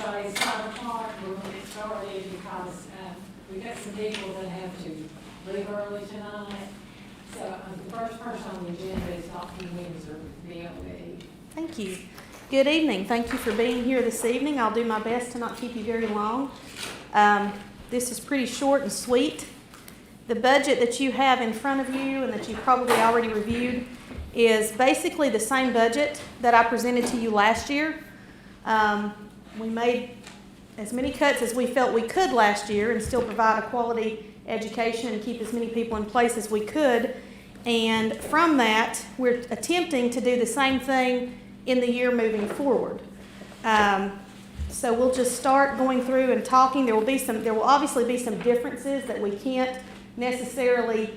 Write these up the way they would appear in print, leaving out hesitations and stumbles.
everybody, it's 5 o'clock, we're going to get started because we got some people that have to leave early tonight. So the first person on the agenda is Dr. Windsor, BOE. Thank you. Good evening. Thank you for being here this evening. I'll do my best to not keep you very long. This is pretty short and sweet. The budget that you have in front of you and that you've probably already reviewed is basically the same budget that I presented to you last year. We made as many cuts as we felt we could last year and still provide a quality education and keep as many people in place as we could. And from that, we're attempting to do the same thing in the year moving forward. So we'll just start going through and talking. There will obviously be some differences that we can't necessarily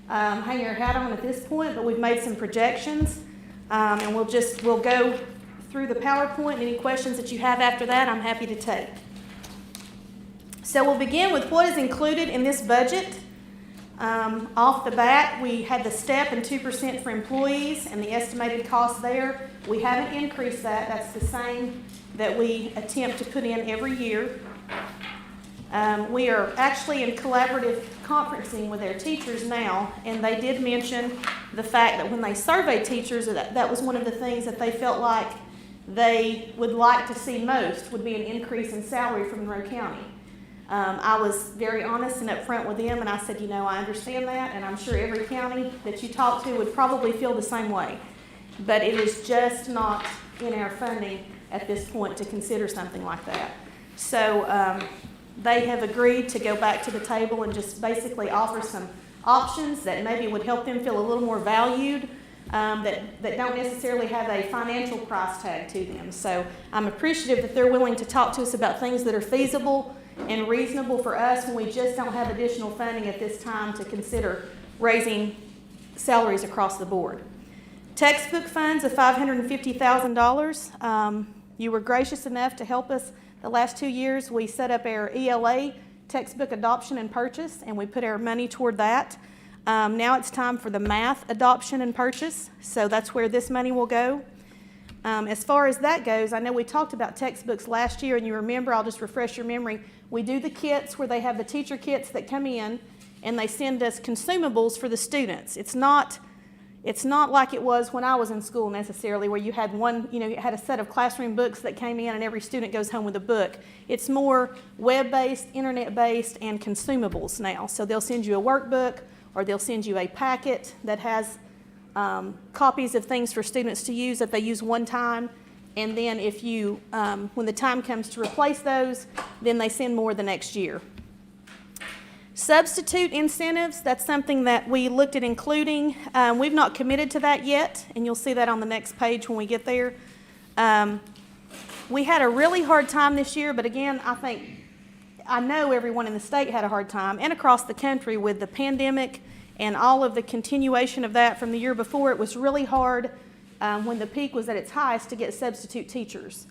hang our hat on at this point, but we've made some projections, and we'll go through the PowerPoint, and any questions that you have after that, I'm happy to take. So we'll begin with what is included in this budget. Off the bat, we had the step and 2% for employees and the estimated cost there. We haven't increased that. That's the same that we attempt to put in every year. We are actually in collaborative conferencing with their teachers now, and they did mention the fact that when they surveyed teachers, that was one of the things that they felt like they would like to see most would be an increase in salary from Monroe County. I was very honest and upfront with them, and I said, I understand that, and I'm sure every county that you talk to would probably feel the same way. But it is just not in our funding at this point to consider something like that. So they have agreed to go back to the table and just basically offer some options that maybe would help them feel a little more valued, that don't necessarily have a financial price tag to them. So I'm appreciative that they're willing to talk to us about things that are feasible and reasonable for us when we just don't have additional funding at this time to consider raising salaries across the board. Textbook funds of $550,000. You were gracious enough to help us the last 2 years. We set up our ELA, textbook adoption and purchase, and we put our money toward that. Now it's time for the math adoption and purchase, so that's where this money will go. As far as that goes, I know we talked about textbooks last year, and you remember, I'll just refresh your memory, we do the kits where they have the teacher kits that come in, and they send us consumables for the students. It's not like it was when I was in school necessarily, where you had you had a set of classroom books that came in and every student goes home with a book. It's more web-based, internet-based, and consumables now. So they'll send you a workbook, or they'll send you a packet that has copies of things for students to use that they use one time. And then if you, when the time comes to replace those, then they send more the next year. Substitute incentives, that's something that we looked at including. We've not committed to that yet, and you'll see that on the next page when we get there. We had a really hard time this year, but again, I know everyone in the state had a hard time, and across the country with the pandemic and all of the continuation of that from the year before. It was really hard when the peak was at its highest to get substitute teachers.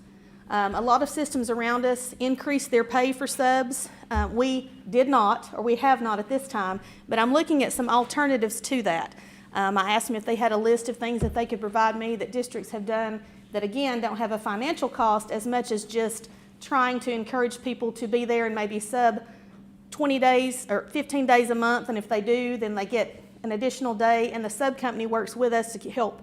A lot of systems around us increased their pay for subs. We did not, or we have not at this time, but I'm looking at some alternatives to that. I asked them if they had a list of things that they could provide me that districts have done that, again, don't have a financial cost as much as just trying to encourage people to be there and maybe sub 20 days or 15 days a month, and if they do, then they get an additional day, and the sub company works with us to help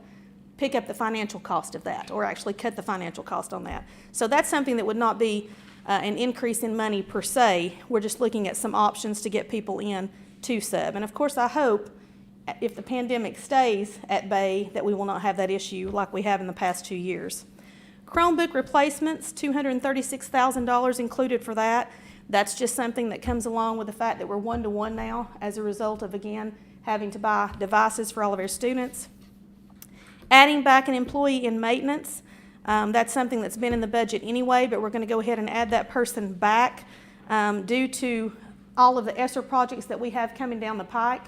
pick up the financial cost of that, or actually cut the financial cost on that. So that's something that would not be an increase in money per se. We're just looking at some options to get people in to sub. And of course, I hope if the pandemic stays at bay that we will not have that issue like we have in the past 2 years. Chromebook replacements, $236,000 included for that. That's just something that comes along with the fact that we're 1-to-1 now as a result of, again, having to buy devices for all of our students. Adding back an employee in maintenance, that's something that's been in the budget anyway, but we're going to go ahead and add that person back due to all of the ESSER projects that we have coming down the pike.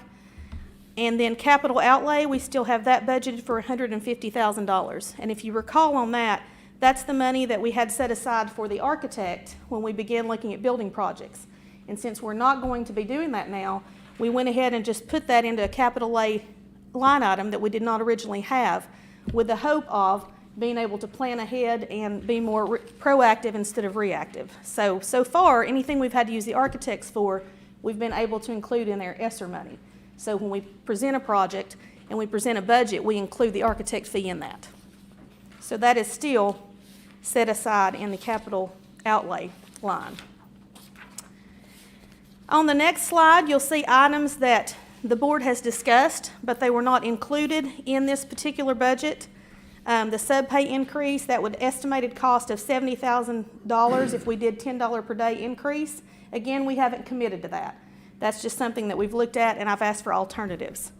And then capital outlay, we still have that budgeted for $150,000. And if you recall on that, that's the money that we had set aside for the architect when we began looking at building projects. And since we're not going to be doing that now, we went ahead and just put that into a capital A line item that we did not originally have, with the hope of being able to plan ahead and be more proactive instead of reactive. So far, anything we've had to use the architects for, we've been able to include in our ESSER money. So when we present a project and we present a budget, we include the architect fee in that. So that is still set aside in the capital outlay line. On the next slide, you'll see items that the board has discussed, but they were not included in this particular budget. The subpay increase, that would estimated cost of $70,000 if we did $10 per day increase. Again, we haven't committed to that. That's just something that we've looked at, and I've asked for alternatives.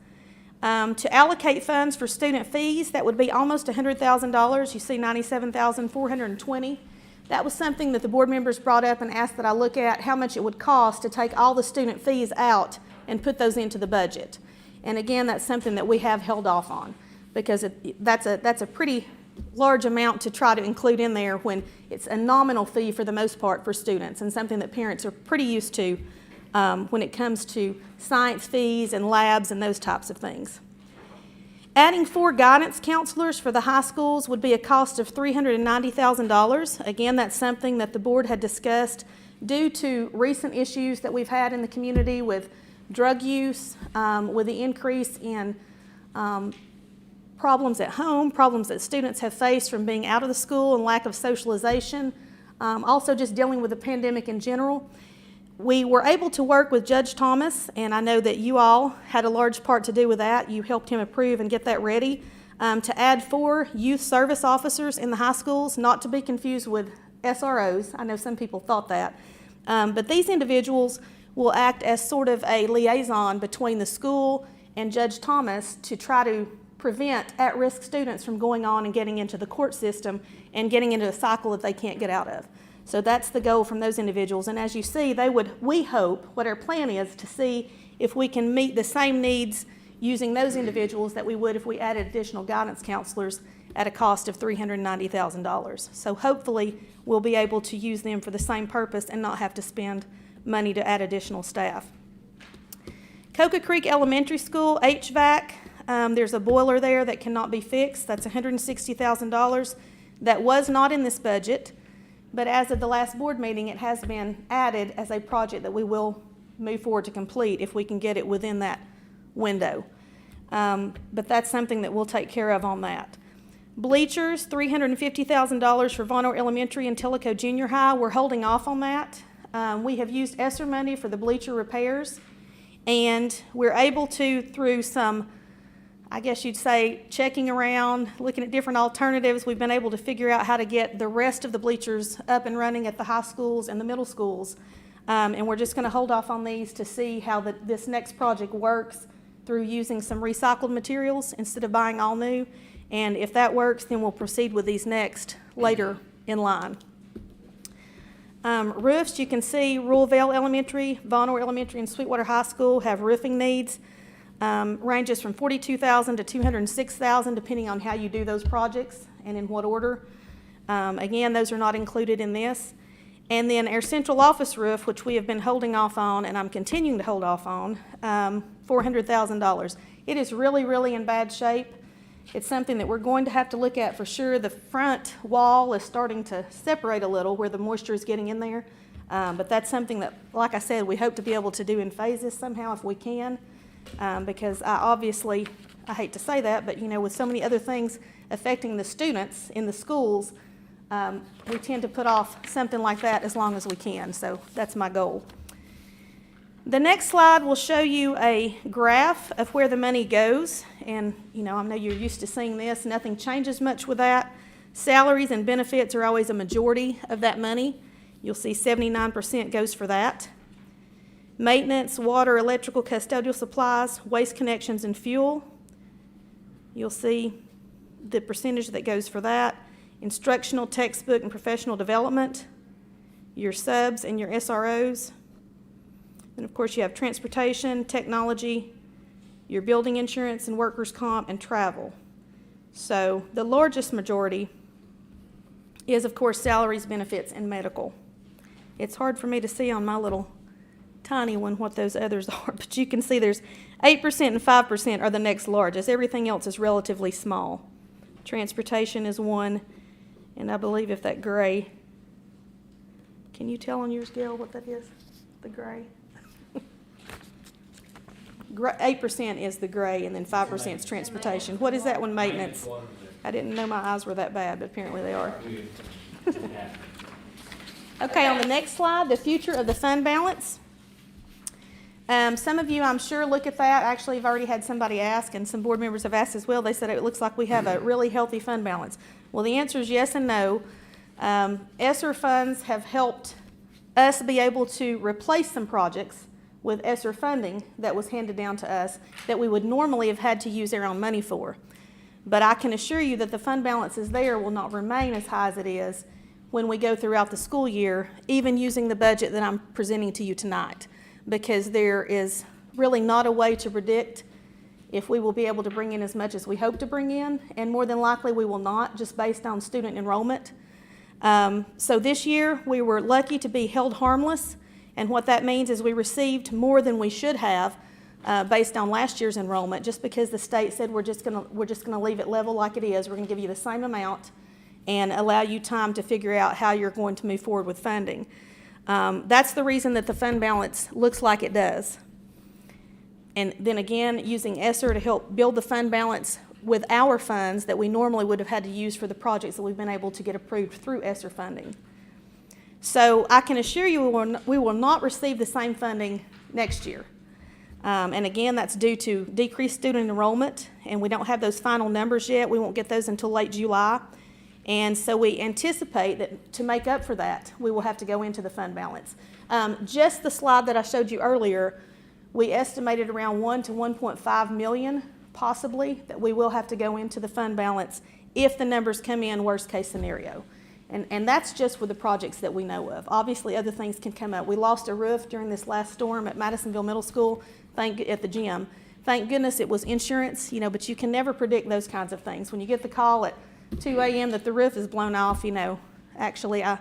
To allocate funds for student fees, that would be almost $100,000. You see $97,420. That was something that the board members brought up and asked that I look at how much it would cost to take all the student fees out and put those into the budget. And again, that's something that we have held off on because that's a pretty large amount to try to include in there when it's a nominal fee for the most part for students and something that parents are pretty used to when it comes to science fees and labs and those types of things. Adding 4 guidance counselors for the high schools would be a cost of $390,000. Again, that's something that the board had discussed due to recent issues that we've had in the community with drug use, with the increase in problems at home, problems that students have faced from being out of the school and lack of socialization, also just dealing with the pandemic in general. We were able to work with Judge Thomas, and I know that you all had a large part to do with that. You helped him approve and get that ready, to add 4 youth service officers in the high schools, not to be confused with SROs. I know some people thought that. But these individuals will act as sort of a liaison between the school and Judge Thomas to try to prevent at-risk students from going on and getting into the court system and getting into a cycle that they can't get out of. So that's the goal from those individuals. And as you see, we hope, what our plan is, to see if we can meet the same needs using those individuals that we would if we added additional guidance counselors at a cost of $390,000. So hopefully we'll be able to use them for the same purpose and not have to spend money to add additional staff. Cocoa Creek Elementary School, HVAC, there's a boiler there that cannot be fixed. That's $160,000. That was not in this budget. But as of the last board meeting, it has been added as a project that we will move forward to complete if we can get it within that window. But that's something that we'll take care of on that. Bleachers, $350,000 for Vonore Elementary and Tellico Junior High. We're holding off on that. We have used ESSER money for the bleacher repairs, and we're able to, through some, I guess you'd say, checking around, looking at different alternatives, we've been able to figure out how to get the rest of the bleachers up and running at the high schools and the middle schools. And we're just going to hold off on these to see how this next project works through using some recycled materials instead of buying all new. And if that works, then we'll proceed with these next later in line. Roofs, you can see Rural Elementary, Vonore Elementary, and Sweetwater High School have roofing needs. Ranges from $42,000 to $206,000 depending on how you do those projects and in what order. Again, those are not included in this. And then our central office roof, which we have been holding off on, and I'm continuing to hold off on, $400,000. It is really, really in bad shape. It's something that we're going to have to look at for sure. The front wall is starting to separate a little where the moisture is getting in there. But that's something that, like I said, we hope to be able to do in phases somehow if we can. Because I hate to say that, but with so many other things affecting the students in the schools, we tend to put off something like that as long as we can. So that's my goal. The next slide will show you a graph of where the money goes. And, I know you're used to seeing this. Nothing changes much with that. Salaries and benefits are always a majority of that money. You'll see 79% goes for that. Maintenance, water, electrical, custodial supplies, waste connections, and fuel. You'll see the percentage that goes for that. Instructional, textbook, and professional development. Your subs and your SROs. And of course you have transportation, technology, your building insurance and workers' comp, and travel. So the largest majority is of course salaries, benefits, and medical. It's hard for me to see on my little tiny one what those others are, but you can see there's 8% and 5% are the next largest. Everything else is relatively small. Transportation is 1, and I believe if that gray, can you tell on yours, Gail, what that is, the gray? 8% is the gray, and then 5% is transportation. What is that one, maintenance? I didn't know my eyes were that bad, but apparently they are. Okay, on the next slide, the future of the fund balance. Some of you, I'm sure, look at that. Actually, I've already had somebody ask, and some board members have asked as well. They said it looks like we have a really healthy fund balance. Well, the answer is yes and no. ESSER funds have helped us be able to replace some projects with ESSER funding that was handed down to us that we would normally have had to use our own money for. But I can assure you that the fund balances there will not remain as high as it is when we go throughout the school year, even using the budget that I'm presenting to you tonight, because there is really not a way to predict if we will be able to bring in as much as we hope to bring in, and more than likely we will not, just based on student enrollment. So this year we were lucky to be held harmless, and what that means is we received more than we should have based on last year's enrollment, just because the state said we're just gonna leave it level like it is. We're gonna give you the same amount and allow you time to figure out how you're going to move forward with funding. That's the reason that the fund balance looks like it does. And then again, using ESSER to help build the fund balance with our funds that we normally would have had to use for the projects that we've been able to get approved through ESSER funding. So I can assure you we will not receive the same funding next year. And again, that's due to decreased student enrollment, and we don't have those final numbers yet. We won't get those until late July. And so we anticipate that to make up for that, we will have to go into the fund balance. Just the slide that I showed you earlier, we estimated around 1 to 1.5 million possibly that we will have to go into the fund balance if the numbers come in worst case scenario. And that's just with the projects that we know of. Obviously other things can come up. We lost a roof during this last storm at Madisonville Middle School, at the gym. Thank goodness it was insurance, but you can never predict those kinds of things. When you get the call at 2 a.m. that the roof is blown off, actually I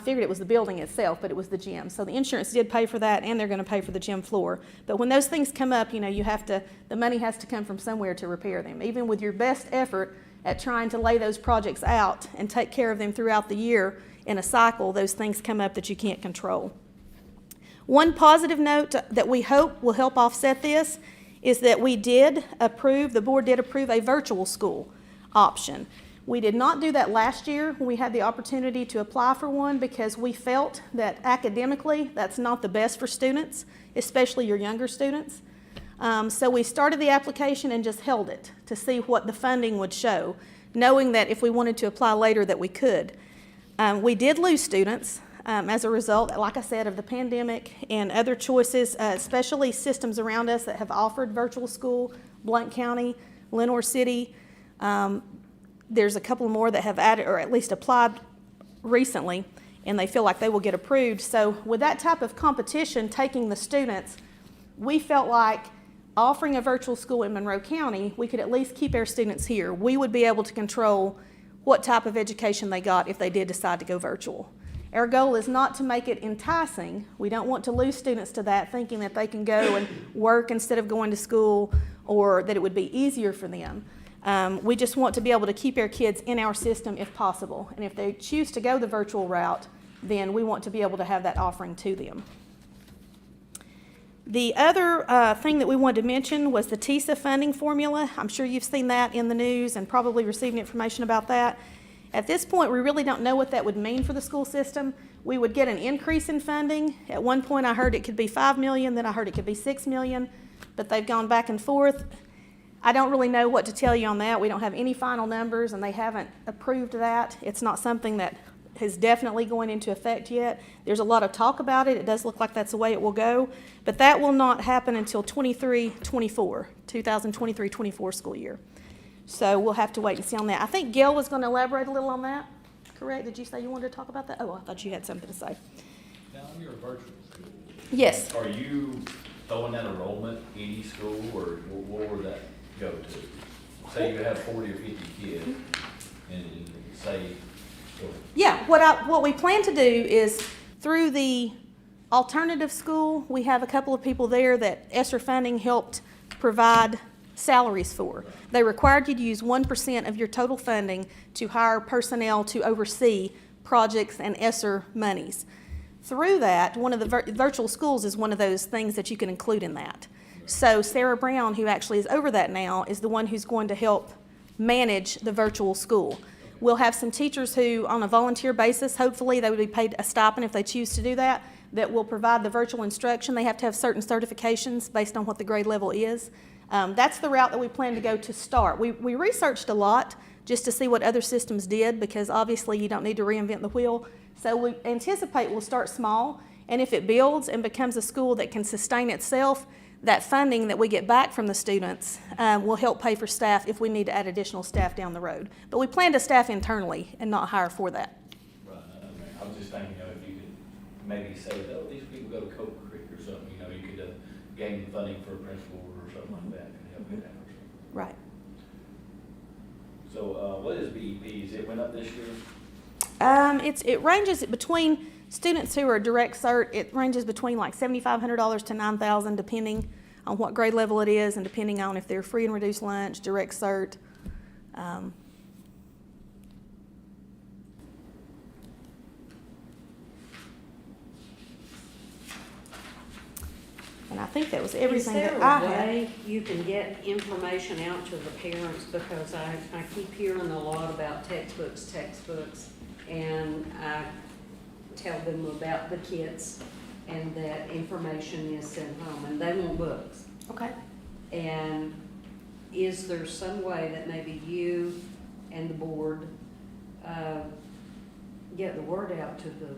figured it was the building itself, but it was the gym. So the insurance did pay for that, and they're going to pay for the gym floor. But when those things come up, the money has to come from somewhere to repair them. Even with your best effort at trying to lay those projects out and take care of them throughout the year in a cycle, those things come up that you can't control. One positive note that we hope will help offset this is that the board did approve a virtual school option. We did not do that last year when we had the opportunity to apply for one, because we felt that academically that's not the best for students, especially your younger students. So we started the application and just held it to see what the funding would show, knowing that if we wanted to apply later that we could. We did lose students as a result, like I said, of the pandemic and other choices, especially systems around us that have offered virtual school, Blount County, Lenoir City. There's a couple more that have added or at least applied recently, and they feel like they will get approved. So with that type of competition taking the students, we felt like offering a virtual school in Monroe County, we could at least keep our students here. We would be able to control what type of education they got if they did decide to go virtual. Our goal is not to make it enticing. We don't want to lose students to that, thinking that they can go and work instead of going to school, or that it would be easier for them. We just want to be able to keep our kids in our system if possible. And if they choose to go the virtual route, then we want to be able to have that offering to them. The other thing that we wanted to mention was the Tisa funding formula. I'm sure you've seen that in the news and probably received information about that. At this point, we really don't know what that would mean for the school system. We would get an increase in funding. At one point, I heard it could be $5 million, then I heard it could be $6 million, but they've gone back and forth. I don't really know what to tell you on that. We don't have any final numbers, and they haven't approved that. It's not something that is definitely going into effect yet. There's a lot of talk about it. It does look like that's the way it will go, but that will not happen until 2023-24 school year. So we'll have to wait and see on that. I think Gail was going to elaborate a little on that, correct? Did you say you wanted to talk about that? Oh, I thought you had something to say. Now, you're a virtual school. Yes. Are you throwing that enrollment any school, or where would that go to? Say you have 40 or 50 kids, and say, yeah, what we plan to do is through the alternative school, we have a couple of people there that ESSER funding helped provide salaries for. They required you to use 1% of your total funding to hire personnel to oversee projects and ESSER monies. Through that, one of the virtual schools is one of those things that you can include in that. So Sarah Brown, who actually is over that now, is the one who's going to help manage the virtual school. We'll have some teachers who, on a volunteer basis, hopefully they would be paid a stipend if they choose to do that, that will provide the virtual instruction. They have to have certain certifications based on what the grade level is. That's the route that we plan to go to start. We researched a lot just to see what other systems did, because obviously you don't need to reinvent the wheel. So we anticipate we'll start small, and if it builds and becomes a school that can sustain itself, that funding that we get back from the students will help pay for staff if we need to add additional staff down the road. But we plan to staff internally and not hire for that. Right, I was just thinking, if you could maybe say, oh, these people go to Coke Creek or something, you could gain funding for a principal or something like that, and help get that or something. Right. So what is BEPs? It went up this year? It ranges between students who are direct cert. It ranges between like $7,500 to $9,000, depending on what grade level it is, and depending on if they're free and reduced lunch, direct cert. And I think that was everything that I had. Is there a way you can get information out to the parents? Because I keep hearing a lot about textbooks, and I tell them about the kits and that information is sent home, and they want books. Okay. And is there some way that maybe you and the board get the word out to the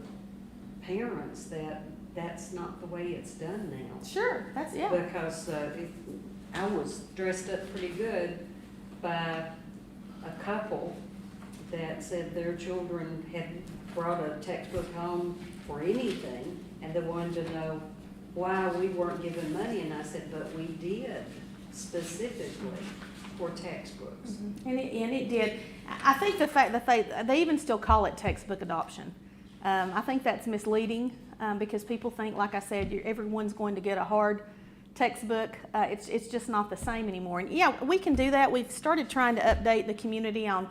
parents that that's not the way it's done now? Sure, yeah. Because I was dressed up pretty good by a couple that said their children had brought a textbook home for anything, and they wanted to know why we weren't given money, and I said, but we did specifically for textbooks. Mm-hmm. And it did. I think the fact that they even still call it textbook adoption, I think that's misleading, because people think, like I said, everyone's going to get a hard textbook. It's just not the same anymore. And yeah, we can do that. We've started trying to update the community on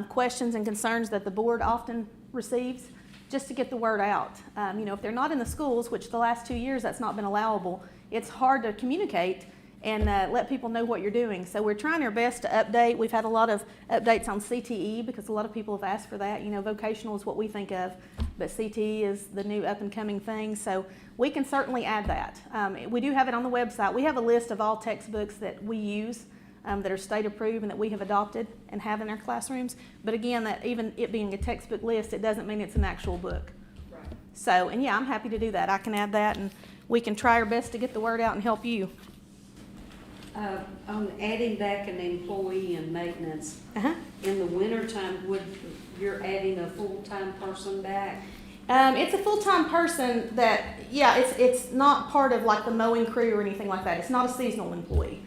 questions and concerns that the board often receives, just to get the word out. If they're not in the schools, which the last 2 years that's not been allowable, it's hard to communicate and let people know what you're doing. So we're trying our best to update. We've had a lot of updates on CTE, because a lot of people have asked for that. Vocational is what we think of, but CTE is the new up and coming thing. So we can certainly add that. We do have it on the website. We have a list of all textbooks that we use that are state approved and that we have adopted and have in our classrooms. But again, that even it being a textbook list, it doesn't mean it's an actual book. Right. So, and yeah, I'm happy to do that. I can add that, and we can try our best to get the word out and help you. On adding back an employee in maintenance, in the wintertime, you're adding a full-time person back? It's a full-time person that, yeah, it's not part of like the mowing crew or anything like that. It's not a seasonal employee.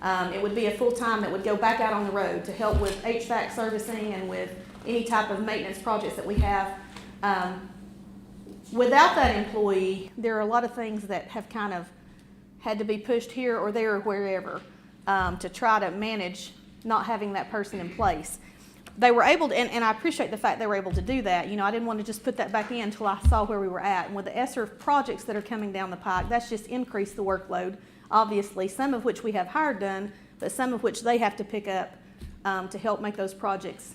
It would be a full-time that would go back out on the road to help with HVAC servicing and with any type of maintenance projects that we have. Without that employee, there are a lot of things that have kind of had to be pushed here or there or wherever to try to manage not having that person in place. They were able to, and I appreciate the fact they were able to do that. I didn't want to just put that back in until I saw where we were at. And with the ESSER projects that are coming down the pike, that's just increased the workload, obviously, some of which we have hired done, but some of which they have to pick up to help make those projects,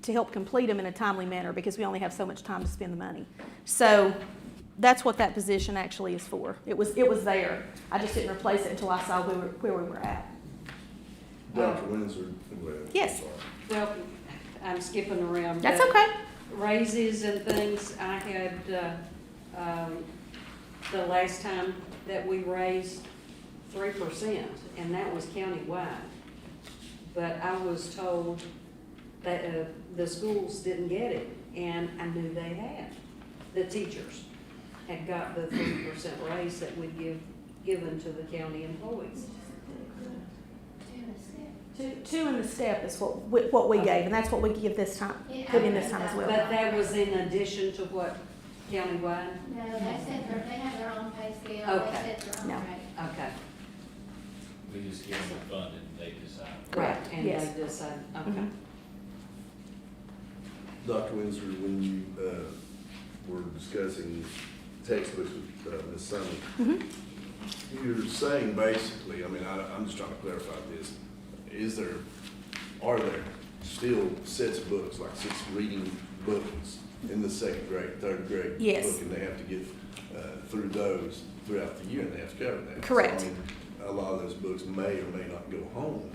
to help complete them in a timely manner, because we only have so much time to spend the money. So that's what that position actually is for. It was there. I just didn't replace it until I saw where we were at. Dr. Windsor. Yes. Well, I'm skipping around. That's but okay. Raises and things, I had, the last time that we raised 3%, and that was countywide. But I was told that the schools didn't get it, and I knew they had. The teachers had got the 3% raise that we'd given to the county employees. Two in the step is what we gave, and that's what we give this time, put in this time as well. But that was in addition to what countywide? No, they have their own pay scale, Okay. they set their own No. rate. Okay. We just give them the funding, and they decide. Right, and Yes. they decide, okay. Mhm. Dr. Windsor, when you, were discussing textbooks with, Ms. Summey, Mhm. you're saying basically, I mean, I'm just trying to clarify this, are there still sets of books, like 6 reading books in the second grade, third grade? Yes. Book, and they have to get, through those throughout the year, and they have to cover that. Correct. So, I mean, a lot of those books may or may not go home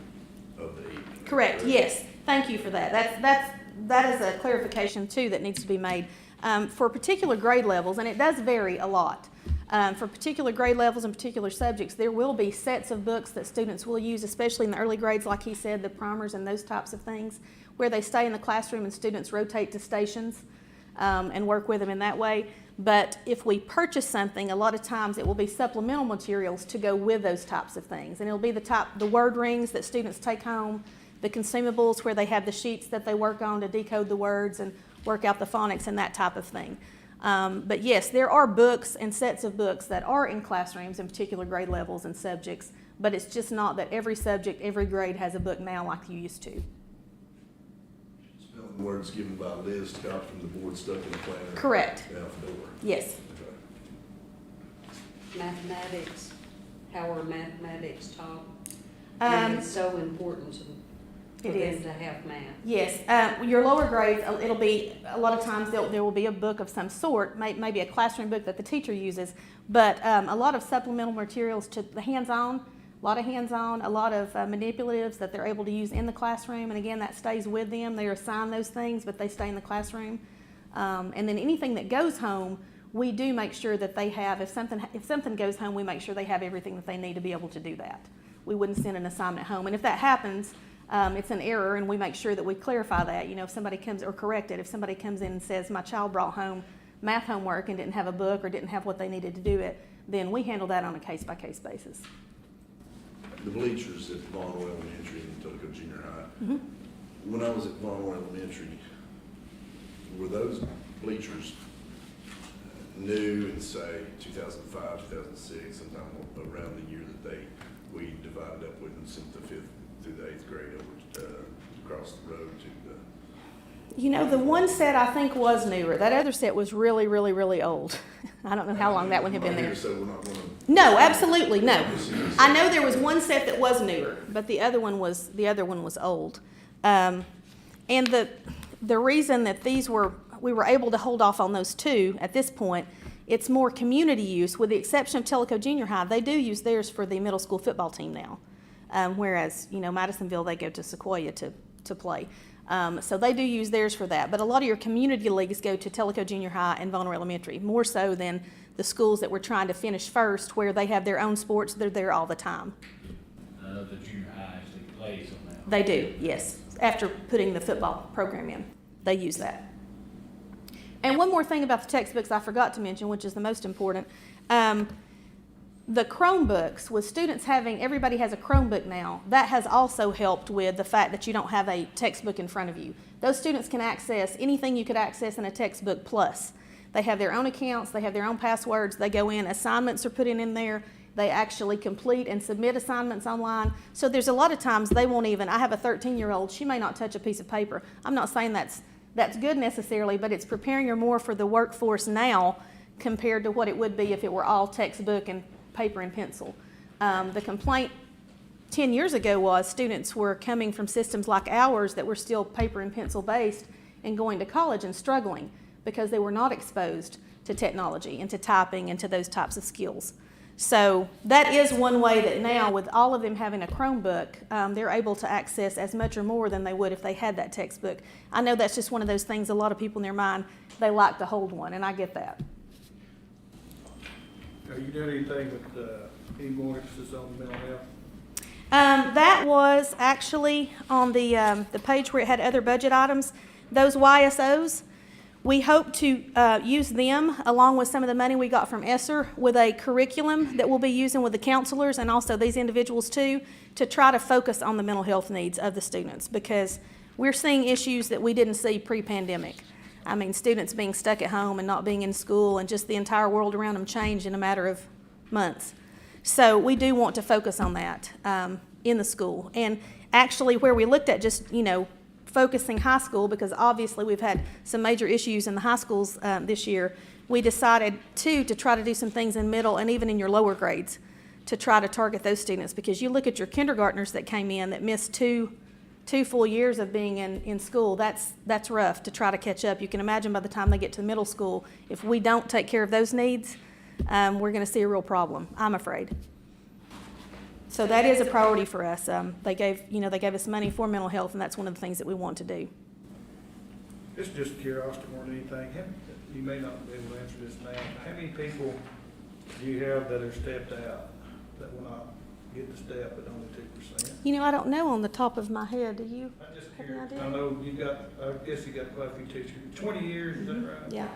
of the evening. Correct, yes. Thank you for that. That is a clarification too that needs to be made. For particular grade levels, and it does vary a lot, for particular grade levels and particular subjects, there will be sets of books that students will use, especially in the early grades, like he said, the primers and those types of things, where they stay in the classroom and students rotate to stations and work with them in that way. But if we purchase something, a lot of times it will be supplemental materials to go with those types of things. And it'll be the word rings that students take home, the consumables where they have the sheets that they work on to decode the words and work out the phonics and that type of thing. But yes, there are books and sets of books that are in classrooms in particular grade levels and subjects, but it's just not that every subject, every grade has a book now like you used to. Spelling words given by list, copied from the board, stuck in the planner. Correct. Out the door. Yes. Okay. Mathematics, how are mathematics taught? Um, And it's so important for It them is. to have math. Yes, your lower grades, it'll be, a lot of times there will be a book of some sort, maybe a classroom book that the teacher uses, but a lot of supplemental materials to the hands-on, a lot of manipulatives that they're able to use in the classroom, and again, that stays with them. They're assigned those things, but they stay in the classroom. And then anything that goes home, we do make sure that they have, if something goes home, we make sure they have everything that they need to be able to do that. We wouldn't send an assignment home, and if that happens, it's an error, and we make sure that we clarify that. You know, if somebody comes, or correct it, if somebody comes in and says, my child brought home math homework and didn't have a book or didn't have what they needed to do it, then we handle that on a case-by-case basis. The bleachers at Vaughn Elementary and Toledo Junior High. Mhm. When I was at Vaughn Elementary, were those bleachers new in, say, 2005, 2006, sometime around the year that we divided up with them since the 5th through the 8th grade over across the road to the... You know, the one set I think was newer. That other set was really, really, really old. I don't know how long that one had been there. So we're not gonna... No, absolutely, no. I know there was one set that was newer, but the other one was old. And the reason that we were able to hold off on those two at this point, it's more community use, with the exception of Tellico Junior High. They do use theirs for the middle school football team now, whereas, you know, Madisonville, they go to Sequoia to play. So they do use theirs for that. But a lot of your community leagues go to Tellico Junior High and Vonner Elementary, more so than the schools that we're trying to finish first, where they have their own sports. They're there all the time. The junior high actually plays on that. They do, yes. After putting the football program in, they use that. And one more thing about the textbooks I forgot to mention, which is the most important. The Chromebooks, with students everybody has a Chromebook now, that has also helped with the fact that you don't have a textbook in front of you. Those students can access anything you could access in a textbook plus. They have their own accounts, they have their own passwords, they go in, assignments are put in there, they actually complete and submit assignments online. So there's a lot of times they won't even, I have a 13-year-old, she may not touch a piece of paper. I'm not saying that's good necessarily, but it's preparing her more for the workforce now compared to what it would be if it were all textbook and paper and pencil. The complaint 10 years ago was students were coming from systems like ours that were still paper and pencil based and going to college and struggling because they were not exposed to technology and to typing and to those types of skills. So that is one way that now, with all of them having a Chromebook, they're able to access as much or more than they would if they had that textbook. I know that's just one of those things a lot of people in their mind, they like to hold one, and I get that. Are you doing anything with any more emphasis on mental health? That was actually on the page where it had other budget items. Those YSOs, we hope to use them along with some of the money we got from ESSER with a curriculum that we'll be using with the counselors and also these individuals too, to try to focus on the mental health needs of the students, because we're seeing issues that we didn't see pre-pandemic. I mean, students being stuck at home and not being in school, and just the entire world around them changed in a matter of months. So we do want to focus on that in the school. And actually where we looked at just, focusing high school, because obviously we've had some major issues in the high schools this year, we decided to try to do some things in middle and even in your lower grades to try to target those students, because you look at your kindergartners that came in that missed two full years of being in school. That's rough to try to catch up. You can imagine by the time they get to middle school, if we don't take care of those needs, we're going to see a real problem, I'm afraid. So that is a priority for us. They gave us money for mental health, and that's one of the things that we want to do. It's just curiosity more than anything. You may not be able to answer this now. How many people do you have that are stepped out that will not get the step at only 2%? I don't know on the top of my head. Do you? I'm just have curious. any I idea? know I guess you got quite a few teachers. 20 years, is that right? Yeah.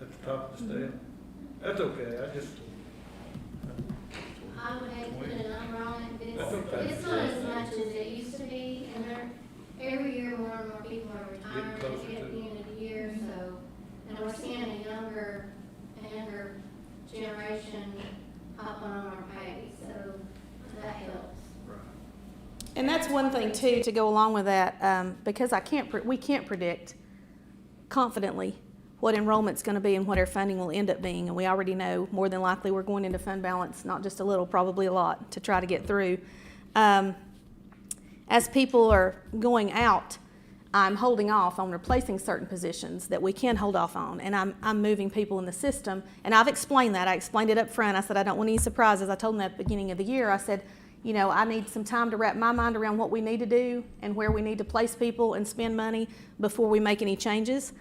At the top of the step? That's okay. I would hate to put a number on it, That's but okay. it's not as much as it used to be, and every year more and more people are retiring at closer the to it. end of the year, so, and we're seeing a younger generation hop on our pay, so that helps. Right. And that's one thing too to go along with that, because we can't predict confidently what enrollment's going to be and what our funding will end up being, and we already know more than likely we're going into fund balance, not just a little, probably a lot, to try to get through. As people are going out, I'm holding off on replacing certain positions that we can hold off on, and I'm moving people in the system, and I've explained that. I explained it up front. I said I don't want any surprises. I told them at the beginning of the year, I said, I need some time to wrap my mind around what we need to do and where we need to place people and spend money before we make any changes.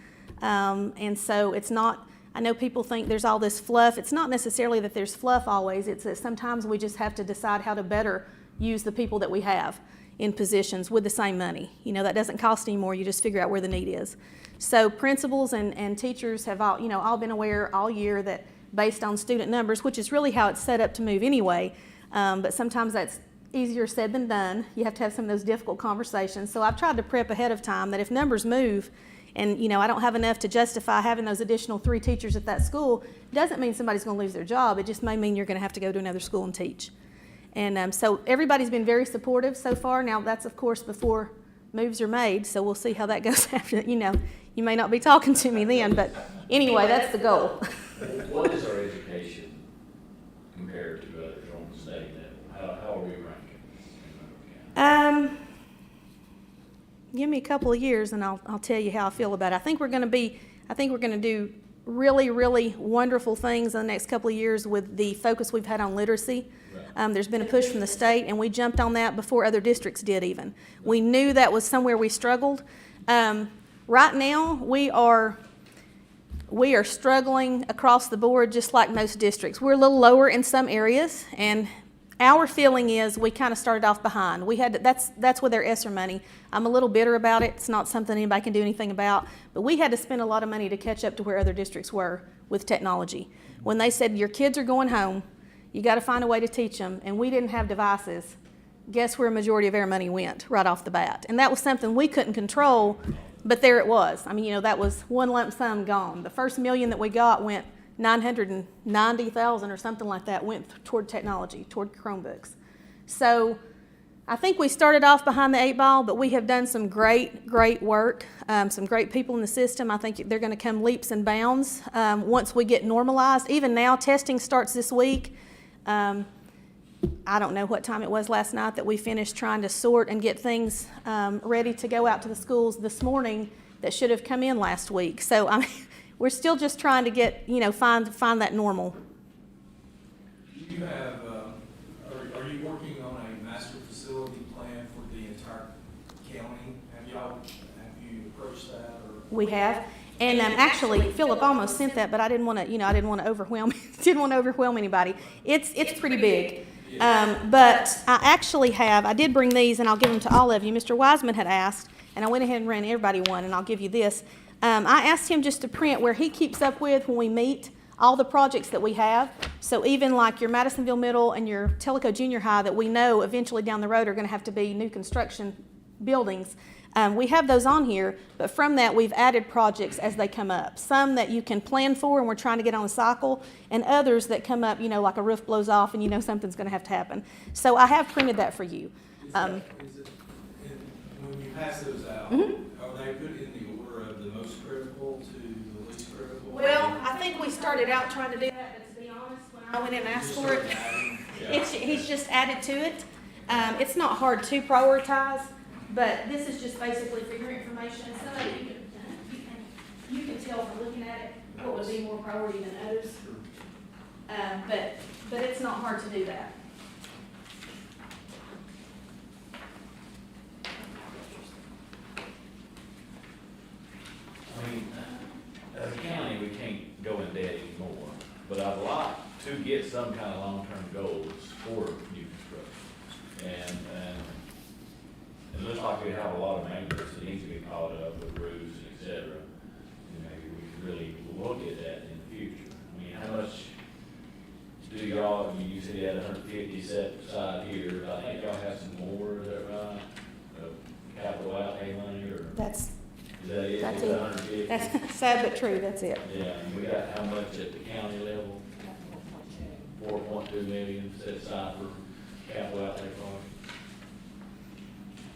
And so it's not, I know people think there's all this fluff. It's not necessarily that there's fluff always. It's that sometimes we just have to decide how to better use the people that we have in positions with the same money. That doesn't cost any more. You just figure out where the need is. So principals and teachers have all been aware all year that based on student numbers, which is really how it's set up to move anyway, but sometimes that's easier said than done. You have to have some of those difficult conversations. So I've tried to prep ahead of time that if numbers move, and I don't have enough to justify having those additional 3 teachers at that school, doesn't mean somebody's going to lose their job. It just may mean you're going to have to go to another school and teach. And so everybody's been very supportive so far. Now that's of course before moves are made, so we'll see how that goes after. You may not be talking to me then, but anyway, that's the goal. What is our education compared to others on the state level? How are we ranking? Give me a couple of years and I'll tell you how I feel about it. I think we're going to do really, really wonderful things in the next couple of years with the focus we've had on literacy. Right. There's been a push from the state, and we jumped on that before other districts did even. We knew that was somewhere we struggled. Right now, we are struggling across the board just like most districts. We're a little lower in some areas, and our feeling is we kind of started off behind. That's with our ESSER money. I'm a little bitter about it. It's not something anybody can do anything about, but we had to spend a lot of money to catch up to where other districts were with technology. When they said your kids are going home, you got to find a way to teach them, and we didn't have devices, guess where a majority of our money went right off the bat? And that was something we couldn't control, but there it was. That was one lump sum gone. The first $1 million that we got went $990,000 or something like that went toward technology, toward Chromebooks. So I think we started off behind the 8 ball, but we have done some great, great work. Some great people in the system. I think they're going to come leaps and bounds once we get normalized. Even now, testing starts this week. I don't know what time it was last night that we finished trying to sort and get things ready to go out to the schools this morning that should have come in last week. So we're still just trying to get, find that normal. Do you have, are you working on a master facility plan for the entire county? Have you approached that? Or? We have. And actually, Philip almost sent that, but I didn't want to overwhelm anybody. It's pretty big. But I did bring these, and I'll give them to all of you. Mr. Wiseman had asked, and I went ahead and ran everybody one, and I'll give you this. I asked him just to print where he keeps up with when we meet all the projects that we have. So even like your Madisonville Middle and your Tellico Junior High that we know eventually down the road are going to have to be new construction buildings. We have those on here, but from that, we've added projects as they come up. Some that you can plan for and we're trying to get on a cycle, and others that come up, like a roof blows off and something's going to happen. So I have printed that for you. Is it, when you pass those out, are they put in the order of the most critical to the least critical? Well, I think we started out trying to do that, but to be honest, when I went in and asked for it, he's just added to it. It's not hard to prioritize, but this is just basically for your information, so that you can tell from looking at it what would be more priority than others. But it's not hard to do that. I mean, as a county, we can't go in debt anymore, but I'd like to get some kind of long-term goals for new construction. And it looks like we have a lot of maintenance that needs to be caught up with roofs, et cetera. And maybe we could really look at that in the future. I mean, how much do y'all, you said you had 150 set aside here, but I think y'all have some more, is that right? Capital outlay money, or? That's Is that it? That's Is it. that 150? That's sad but true, that's it. Yeah, and we got how much at the county level? 4.2 million set aside for capital outlay projects.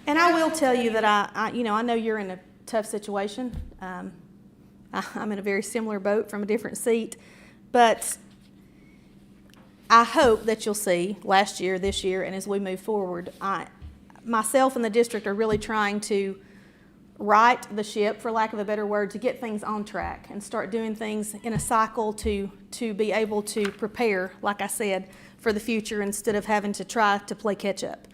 And I will tell you that I know you're in a tough situation. I'm in a very similar boat from a different seat, but I hope that you'll see last year, this year, and as we move forward, myself and the district are really trying to right the ship, for lack of a better word, to get things on track and start doing things in a cycle to be able to prepare, like I said, for the future instead of having to try to play catch up.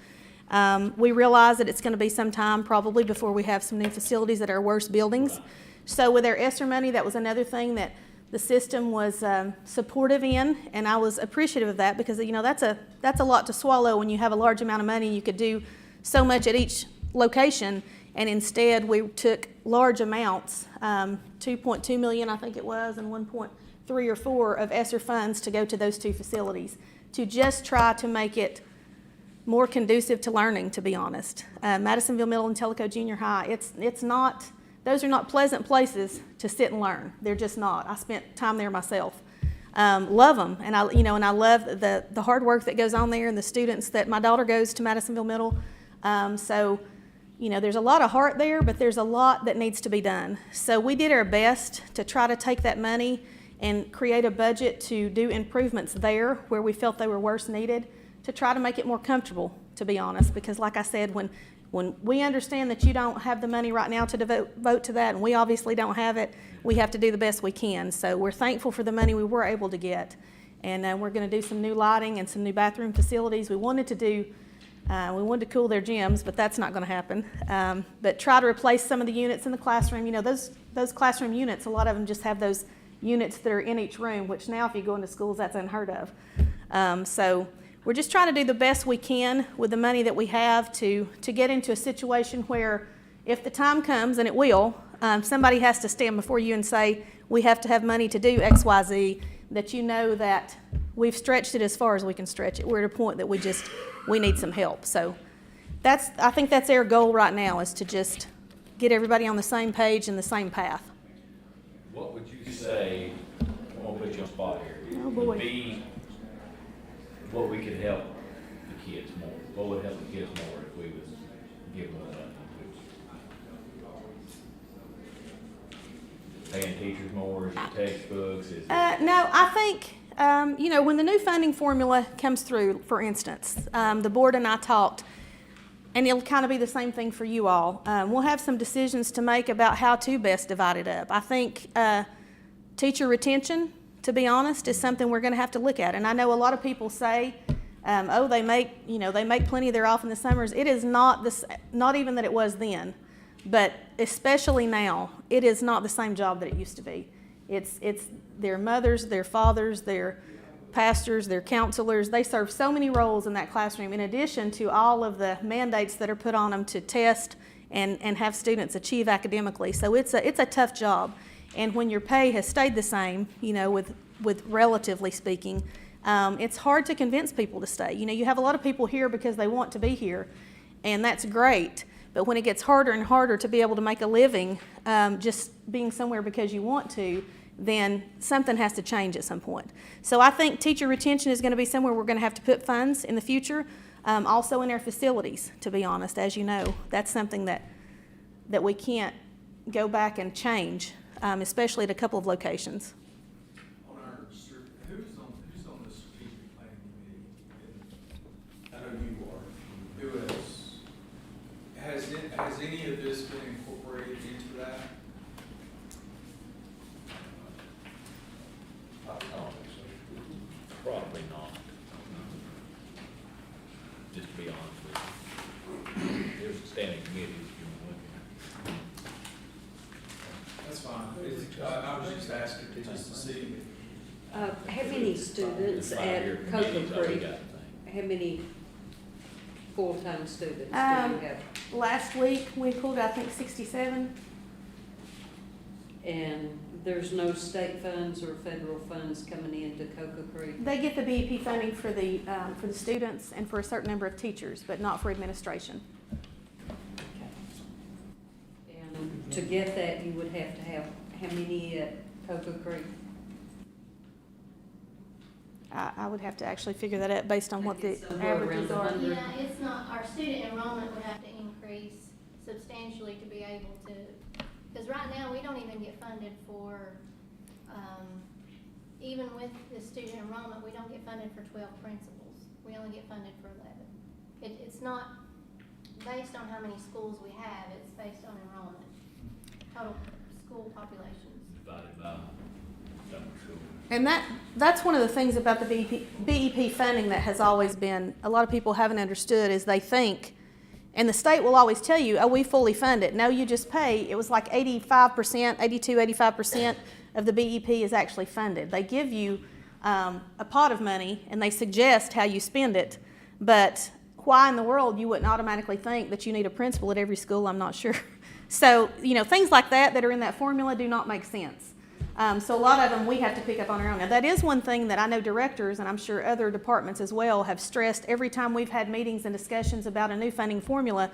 We realize that it's going to be some time probably before we have some new facilities at our worst buildings. So with our ESSER money, that was another thing that the system was supportive in, and I was appreciative of that because that's a lot to swallow when you have a large amount of money. You could do so much at each location, and instead we took large amounts, 2.2 million I think it was, and 1.3 or 4 of ESSER funds to go to those two facilities to just try to make it more conducive to learning, to be honest. Madisonville Middle and Tellico Junior High, those are not pleasant places to sit and learn. They're just not. I spent time there myself. Love them, and I love the hard work that goes on there and the students that my daughter goes to Madisonville Middle. So there's a lot of heart there, but there's a lot that needs to be done. So we did our best to try to take that money and create a budget to do improvements there where we felt they were worse needed, to try to make it more comfortable, to be honest, because like I said, when we understand that you don't have the money right now to devote to that, and we obviously don't have it, we have to do the best we can. So we're thankful for the money we were able to get, and we're going to do some new lighting and some new bathroom facilities. We wanted to cool their gyms, but that's not going to happen. But try to replace some of the units in the classroom. Those classroom units, a lot of them just have those units that are in each room, which now if you go into schools, that's unheard of. So we're just trying to do the best we can with the money that we have to get into a situation where if the time comes, and it will, somebody has to stand before you and say, we have to have money to do X, Y, Z, that you know that we've stretched it as far as we can stretch it. We're at a point that we need some help. So I think that's our goal right now, is to just get everybody on the same page and the same path. What would you say, I won't put you on the spot here, Oh, boy. would be what we could help the kids more? What would help the kids more if we would give them money? Paying teachers more, is it textbooks, is it? No, I think, when the new funding formula comes through, for instance, the board and I talked, and it'll kind of be the same thing for you all. We'll have some decisions to make about how to best divide it up. I think teacher retention, to be honest, is something we're going to have to look at. And I know a lot of people say, they make plenty, they're off in the summers. It is not even that it was then, but especially now, it is not the same job that it used to be. It's their mothers, their fathers, their pastors, their counselors. They serve so many roles in that classroom, in addition to all of the mandates that are put on them to test and have students achieve academically. So it's a tough job. And when your pay has stayed the same, with relatively speaking, it's hard to convince people to stay. You have a lot of people here because they want to be here, and that's great. But when it gets harder and harder to be able to make a living, just being somewhere because you want to, then something has to change at some point. So I think teacher retention is going to be somewhere we're going to have to put funds in the future, also in our facilities, to be honest. As you know, that's something that we can't go back and change, especially at a couple of locations. On our, who's on the strategic planning committee? I know you are. Who else? Has any of this been incorporated into that? I don't think so. Probably not. Just to be honest with you. There's a standing committee if you want to look That's fine. I was just asking just to see. How many students at. at Cocoa Creek? How many full-time students do you have? Last week, we pulled, I think, 67. And there's no state funds or federal funds coming into Cocoa Creek? They get the BEP funding for the students and for a certain number of teachers, but not for administration. And to get that, you would have to have how many at Cocoa Creek? I would have to actually figure that out based on what the Somewhere averages around are. 100. Yeah, it's not, our student enrollment would have to increase substantially to be able to, because right now, we don't even get funded for, even with the student enrollment, we don't get funded for 12 principals. We only get funded for 11. It's not based on how many schools we have, it's based on enrollment, total school populations. Divided by number of children. And that's one of the things about the BEP funding that has always been, a lot of people haven't understood, is they think, and the state will always tell you, oh, we fully fund it. No, you just pay. It was like 85%, 82, 85% of the BEP is actually funded. They give you a pot of money and they suggest how you spend it, but why in the world you wouldn't automatically think that you need a principal at every school, I'm not sure. So, things like that are in that formula do not make sense. So a lot of them we have to pick up on our own. Now that is one thing that I know directors, and I'm sure other departments as well, have stressed every time we've had meetings and discussions about a new funding formula.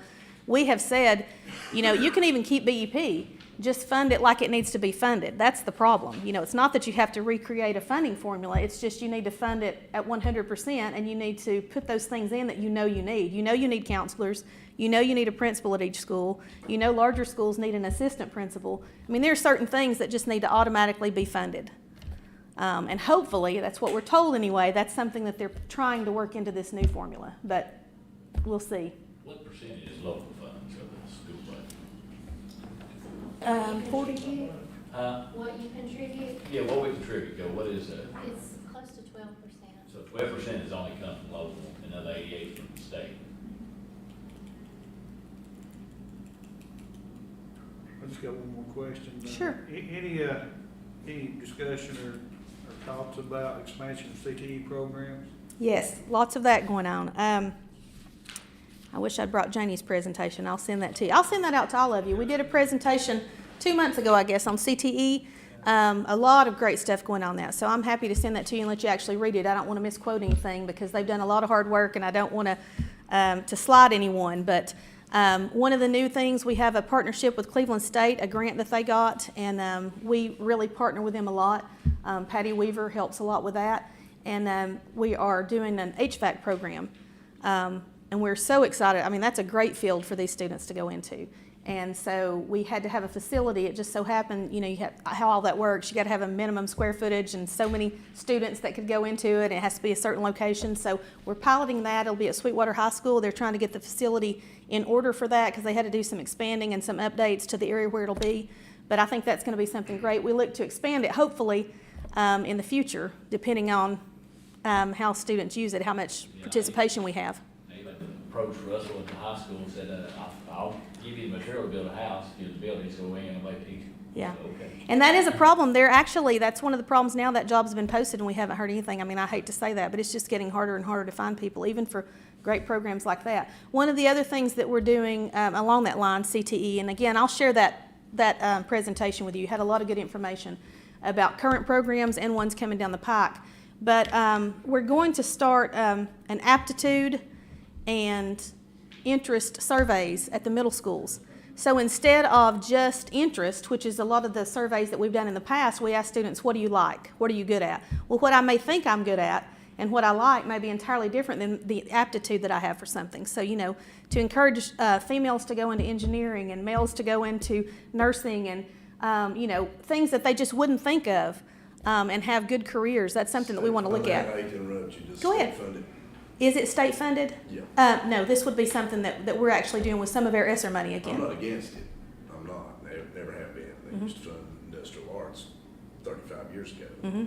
We have said, you can even keep BEP, just fund it like it needs to be funded. That's the problem. It's not that you have to recreate a funding formula, it's just you need to fund it at 100%, and you need to put those things in that you need. You need counselors, you need a principal at each school, larger schools need an assistant principal. There are certain things that just need to automatically be funded. And hopefully, that's what we're told anyway, that's something that they're trying to work into this new formula, but we'll see. What percentage is local funds of the school budget? 40. What you contribute, Yeah, what we contribute, what is that? it's close to 12%. So 12% is only come from local, and another 88 from the state. I just got one more question. Sure. Any discussion or thoughts about expansion of CTE programs? Yes, lots of that going on. I wish I'd brought Janie's presentation. I'll send that to you. I'll send that out to all of you. We did a presentation 2 months ago, I guess, on CTE. A lot of great stuff going on there. So I'm happy to send that to you and let you actually read it. I don't want to misquote anything because they've done a lot of hard work and I don't want to slide anyone. But one of the new things, we have a partnership with Cleveland State, a grant that they got, and we really partner with them a lot. Patty Weaver helps a lot with that. And we are doing an HVAC program. And we're so excited. That's a great field for these students to go into. And so we had to have a facility. It just so happened, you have how all that works. You got to have a minimum square footage and so many students that could go into it. It has to be a certain location. So we're piloting that. It'll be at Sweetwater High School. They're trying to get the facility in order for that because they had to do some expanding and some updates to the area where it'll be. But I think that's going to be something great. We look to expand it, hopefully, in the future, depending on how students use it, how much participation we have. I even approached Russell at the high school and said, I'll give you the material to build a house, give you the building, so we ain't gonna teach you. Yeah. So, okay. And that is a problem. That's one of the problems now. That job's been posted and we haven't heard anything. I hate to say that, but it's just getting harder and harder to find people, even for great programs like that. One of the other things that we're doing along that line, CTE, and again, I'll share that presentation with you. You had a lot of good information about current programs and ones coming down the pike. But we're going to start an Aptitude and interest surveys at the middle schools. So instead of just interest, which is a lot of the surveys that we've done in the past, we ask students, what do you like? What are you good at? Well, what I may think I'm good at and what I like may be entirely different than the aptitude that I have for something. So, to encourage females to go into engineering and males to go into nursing and, things that they just wouldn't think of and have good careers, that's something that we want to look at. I hate to interrupt you, just Go ahead. funded. Is it state funded? Yeah. No, this would be something that we're actually doing with some of our ESSER money again. I'm not against it. I'm not. Never have been. They Mm-hmm. used to fund industrial arts 35 years ago. Mm-hmm.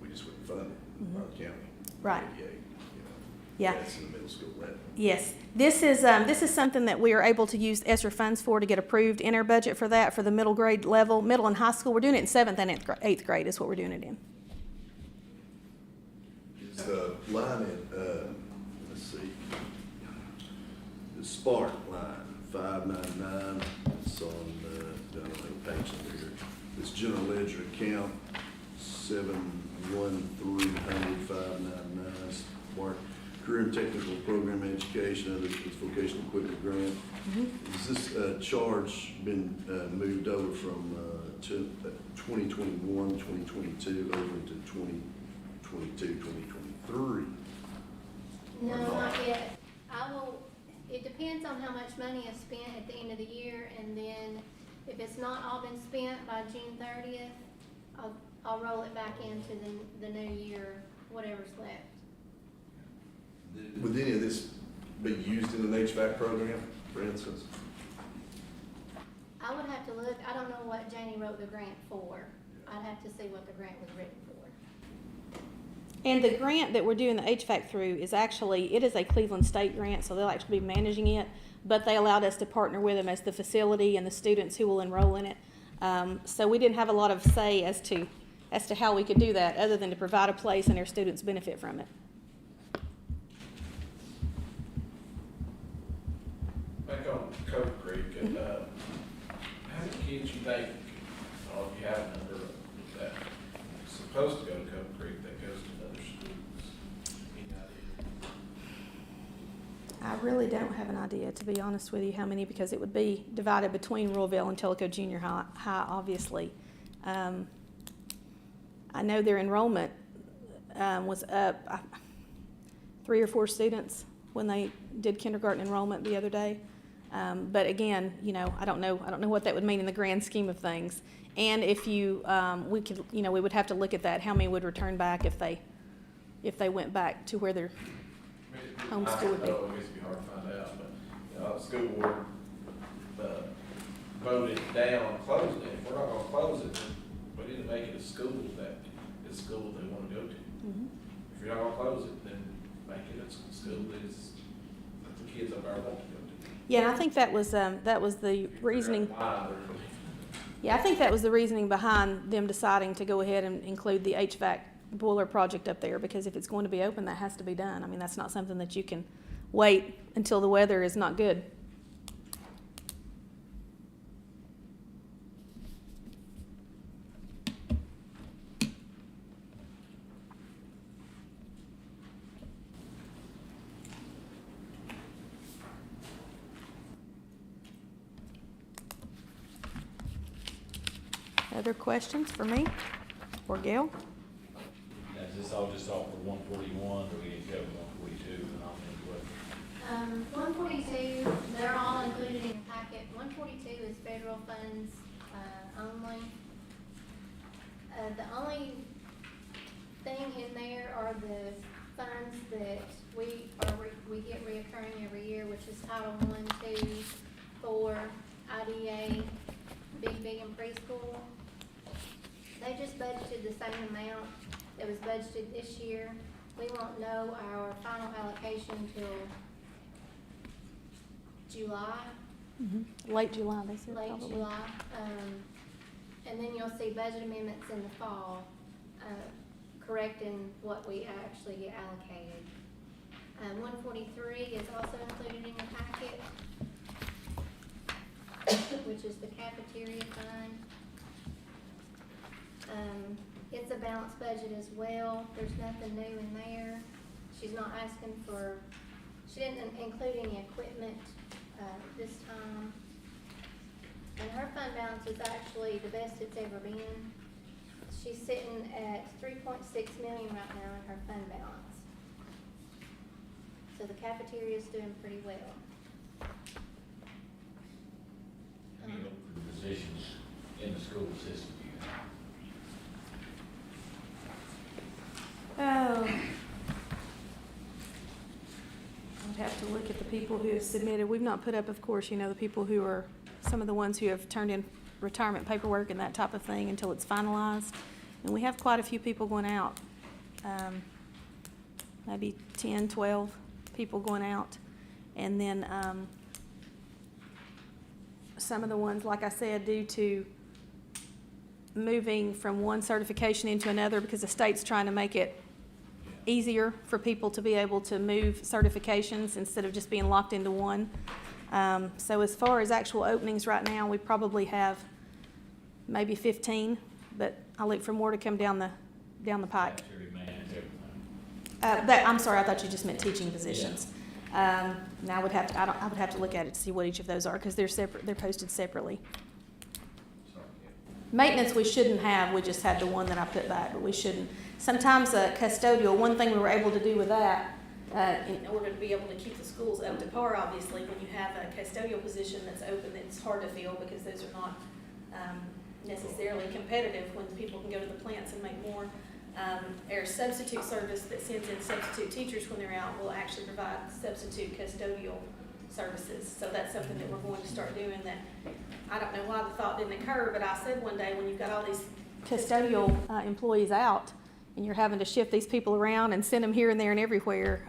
We just wouldn't fund it by the county. Right. 88, Yeah. That's in the middle school level. Yes, this is something that we are able to use ESSER funds for to get approved in our budget for that, for the middle grade level, middle and high school. We're doing it in 7th and 8th grade is what we're doing it in. Is the line at, let's see, the Spark line, 599, it's on, I don't think page number here. This general ledger account, 71300-599, Spark. Career and technical program education, other vocational equipment grant. Has this charge been moved over from 2021, 2022 over into 2022, 2023? No, not yet. It depends on how much money is spent at the end of the year, and then if it's not all been spent by June 30th, I'll roll it back into the new year, whatever's left. Would any of this be used in an HVAC program, for instance? I would have to look, I don't know what Janie wrote the grant for. I'd have to see what the grant was written for. And the grant that we're doing the HVAC through is actually, it is a Cleveland State grant, so they'll actually be managing it, but they allowed us to partner with them as the facility and the students who will enroll in it. So we didn't have a lot of say as to how we could do that, other than to provide a place and our students benefit from it. Back on Cove Creek, how many kids you think, or if you have a number that is supposed to go to Cove Creek that goes to other schools? Any idea? I really don't have an idea, to be honest with you, how many, because it would be divided between Ruleville and Tellico Junior High, obviously. I know their enrollment was up 3 or 4 students when they did kindergarten enrollment the other day. But again, I don't know what that would mean in the grand scheme of things. And if we would have to look at that, how many would return back if they went back to where their home school would be. I know it used to be hard to find out, but, the school board, voted down closing it. If we're not gonna close it, then we need to make it a school that is a school they wanna go to. Mhm. If you're not gonna close it, then make it a school that the kids up there want to go to. Yeah, and I think that was the reasoning. Why they're- Yeah, I think that was the reasoning behind them deciding to go ahead and include the HVAC boiler project up there, because if it's going to be open, that has to be done. I mean, that's not something that you can wait until the weather is not good. Other questions for me or Gail? Is this all just off for 141, or we need to go to 142 and all that? 142, they're all included in your packet. 142 is federal funds only. The only thing in there are the funds that we get reoccurring every year, which is Title I, II, 4, IDA, BB, and preschool. They just budgeted the same amount that was budgeted this year. We won't know our final allocation till July, Late July, they said late probably. July. And then you'll see budget amendments in the fall, correcting what we actually get allocated. 143 is also included in your packet, which is the cafeteria fund. It's a balanced budget as well. There's nothing new in there. She's not asking for She didn't include any equipment, this time. And her fund balance is actually the best it's ever been. She's sitting at 3.6 million right now in her fund balance. So the cafeteria is doing pretty well. How many open positions in the school system do you have? Oh. I'd have to look at the people who have submitted. We've not put up, of course, the people who are, some of the ones who have turned in retirement paperwork and that type of thing until it's finalized. And we have quite a few people going out, maybe 10, 12 people going out. And then some of the ones, like I said, due to moving from one certification into another because the state's trying to make it easier for people to be able to move certifications instead of just being locked into one. So as far as actual openings right now, we probably have maybe 15, but I'll look for more to come down the pike. Cafeteria man, everything. I'm sorry, I thought you just meant teaching positions. Now I would have to look at it to see what each of those are because they're separate. They're posted separately. Sorry, yeah. Maintenance we shouldn't have. We just had the one that I put back, but we shouldn't. Sometimes custodial. One thing we were able to do with that, in order to be able to keep the schools up to par, obviously, when you have a custodial position that's open, it's hard to fill because those are not necessarily competitive when people can go to the plants and make more. Our substitute service that sends in substitute teachers when they're out will actually provide substitute custodial services. So that's something that we're going to start doing that I don't know why the thought didn't occur, but I said one day when you've got all these custodial employees out and you're having to shift these people around and send them here and there and everywhere,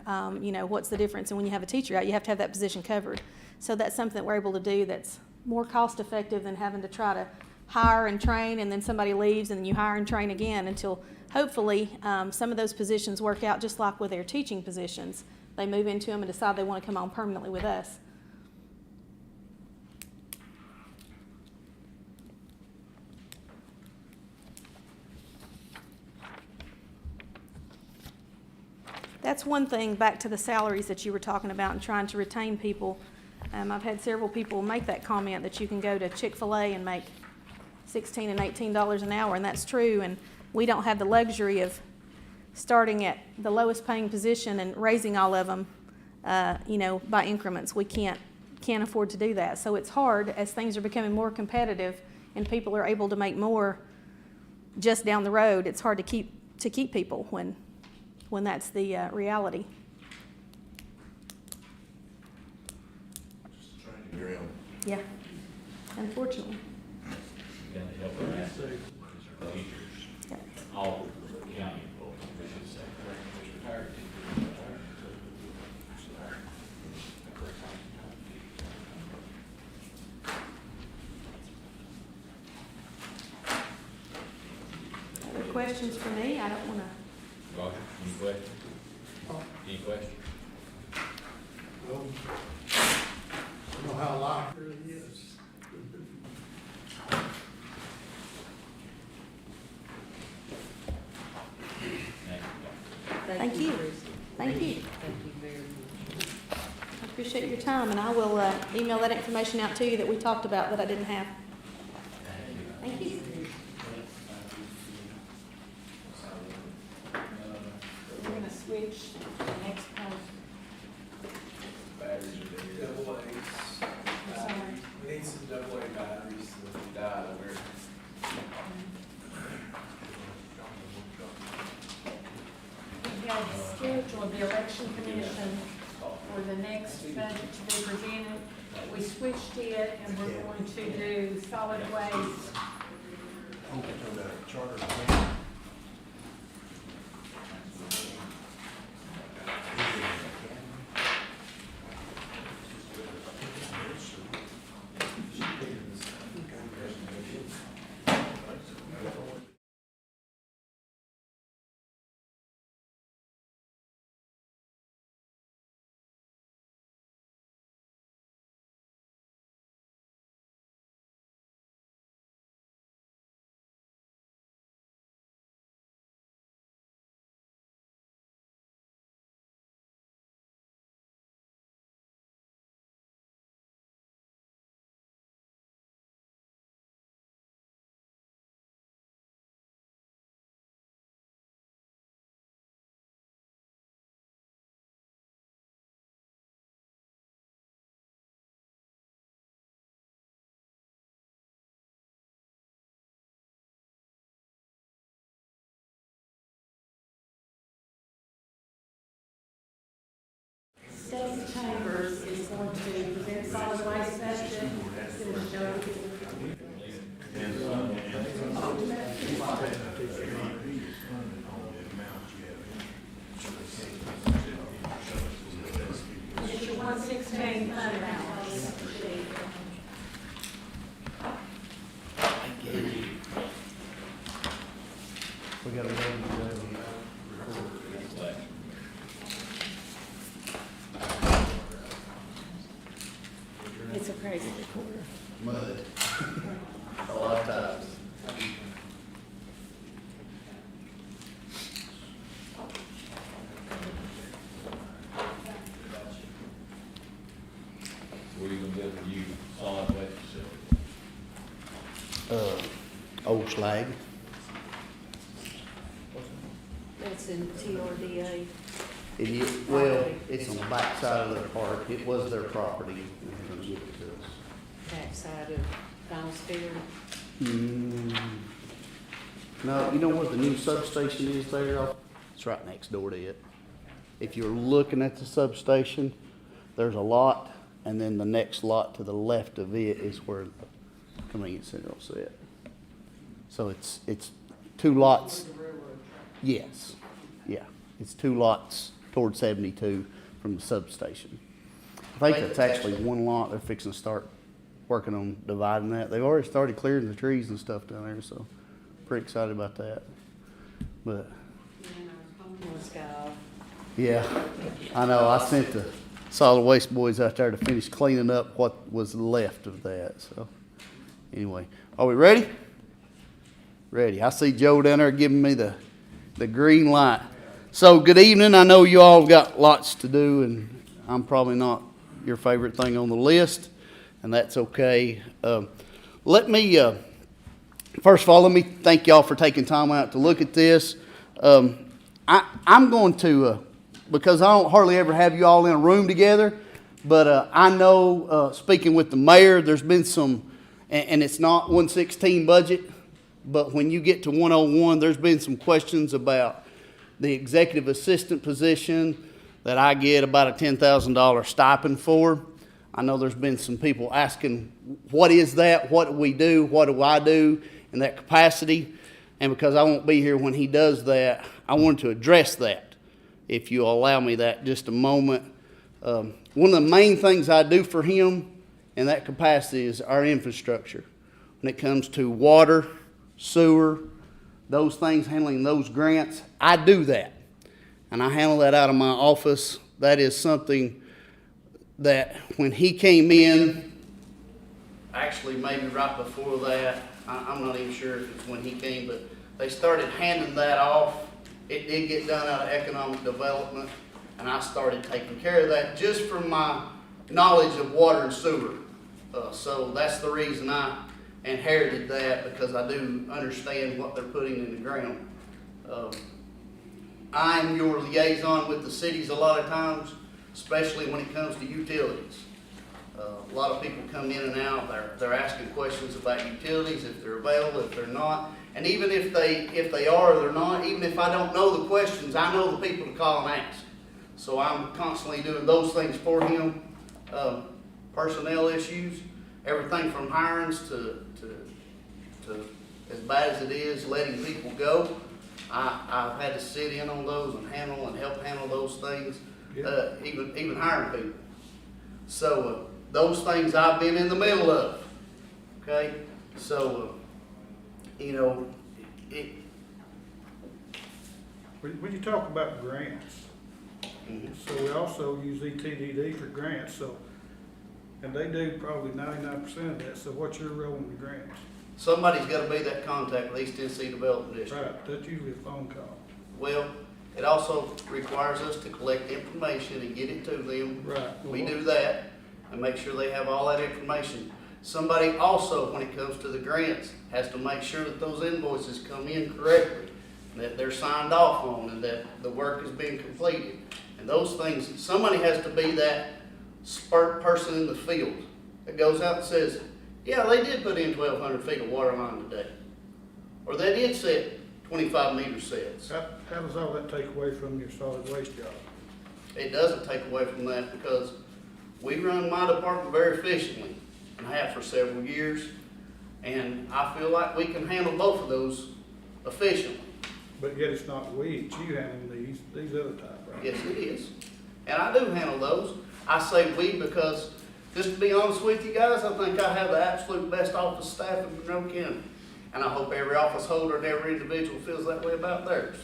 what's the difference? And when you have a teacher out, you have to have that position covered. So that's something that we're able to do that's more cost effective than having to try to hire and train and then somebody leaves and then you hire and train again until hopefully some of those positions work out just like with their teaching positions. They move into them and decide they want to come on permanently with us. That's one thing, back to the salaries that you were talking about and trying to retain people. I've had several people make that comment that you can go to Chick-fil-A and make $16 and $18 an hour, and that's true. And we don't have the luxury of starting at the lowest paying position and raising all of them, by increments. We can't afford to do that. So it's hard as things are becoming more competitive and people are able to make more just down the road. It's hard to keep people when that's the reality. Just training ground. Yeah, unfortunately. You gotta help our teachers, Yep. all county employees, we should say. Other questions for me? I don't want to. Roger, any questions? Any questions? Well, I know how life really is. Thank you. Teresa. Thank you. Thank you very much. I appreciate your time, and I will email that information out to you that we talked about that I didn't have. Thank you. We're gonna switch to the next part. Batteries are dead. Double A's. Sorry. We need some double A batteries. Died over. We have scheduled the election commission for the next budget to be presented. We switched it and we're going to do solid waste. Oh, charter. going to present solid waste budget. It's your 116 fund balance. We got a meeting today. It's a crazy recorder. Mud. A lot of times. Where you gonna get for you solid waste facility? Old slag. That's in TRDA. Well, it's on the back side of their park. It was their property. And they're gonna give it to us. Backside of Donaldson. No, you know where the new substation is there? It's right next door to it. If you're looking at the substation, there's a lot, and then the next lot to the left of it is where the convenience center will sit. So it's two lots. Yes, yeah, it's two lots toward 72 from the substation. I think that's actually one lot. They're fixing to start working on dividing that. They've already started clearing the trees and stuff down there, so pretty excited about that. But yeah, I know. I sent the solid waste boys out there to finish cleaning up what was left of that. So anyway, are we ready? Ready. I see Joe down there giving me the green light. So good evening. I know you all got lots to do, and I'm probably not your favorite thing on the list, and that's okay. Let me, first of all, let me thank y'all for taking time out to look at this. I'm going to, because I don't hardly ever have you all in a room together, but I know, speaking with the mayor, there's been some, and it's not 116 budget, but when you get to 101, there's been some questions about the executive assistant position that I get about a $10,000 stipend for. I know there's been some people asking, what is that? What do we do? What do I do in that capacity? And because I won't be here when he does that, I wanted to address that, if you'll allow me that just a moment. One of the main things I do for him in that capacity is our infrastructure. When it comes to water, sewer, those things, handling those grants, I do that. And I handle that out of my office. That is something that when he came in, actually maybe right before that, I'm not even sure if it's when he came, but they started handing that off. It did get done out of economic development, and I started taking care of that just from my knowledge of water and sewer. So that's the reason I inherited that, because I do understand what they're putting in the ground. I'm your liaison with the cities a lot of times, especially when it comes to utilities. A lot of people come in and out, they're asking questions about utilities, if they're available, if they're not. And even if they are or they're not, even if I don't know the questions, I know the people to call and ask. So I'm constantly doing those things for him. Personnel issues, everything from hirings to as bad as it is, letting people go. I've had to sit in on those and help handle those things, even hiring people. So those things I've been in the middle of. Okay, so you know, When you talk about grants, so we also use ETDD for grants, so, and they do probably 99% of that, so what's your role in the grants? Somebody's got to be that contact with East Tennessee Development District. Right, that's usually a phone call. Well, it also requires us to collect information and get it to them. Right. We do that and make sure they have all that information. Somebody also, when it comes to the grants, has to make sure that those invoices come in correctly, and that they're signed off on, and that the work is being completed. And those things, somebody has to be that spurt person in the field that goes out and says, yeah, they did put in 1,200 feet of water line today. Or they did set 25 meter sets. How does all that take away from your solid waste job? It doesn't take away from that, because we run my department very efficiently, and have for several years, and I feel like we can handle both of those efficiently. But yet it's not we, it's you handling these other type, right? Yes, it is. And I do handle those. I say we because, just to be honest with you guys, I think I have the absolute best office staff in Monroe County. And I hope every office holder and every individual feels that way about theirs.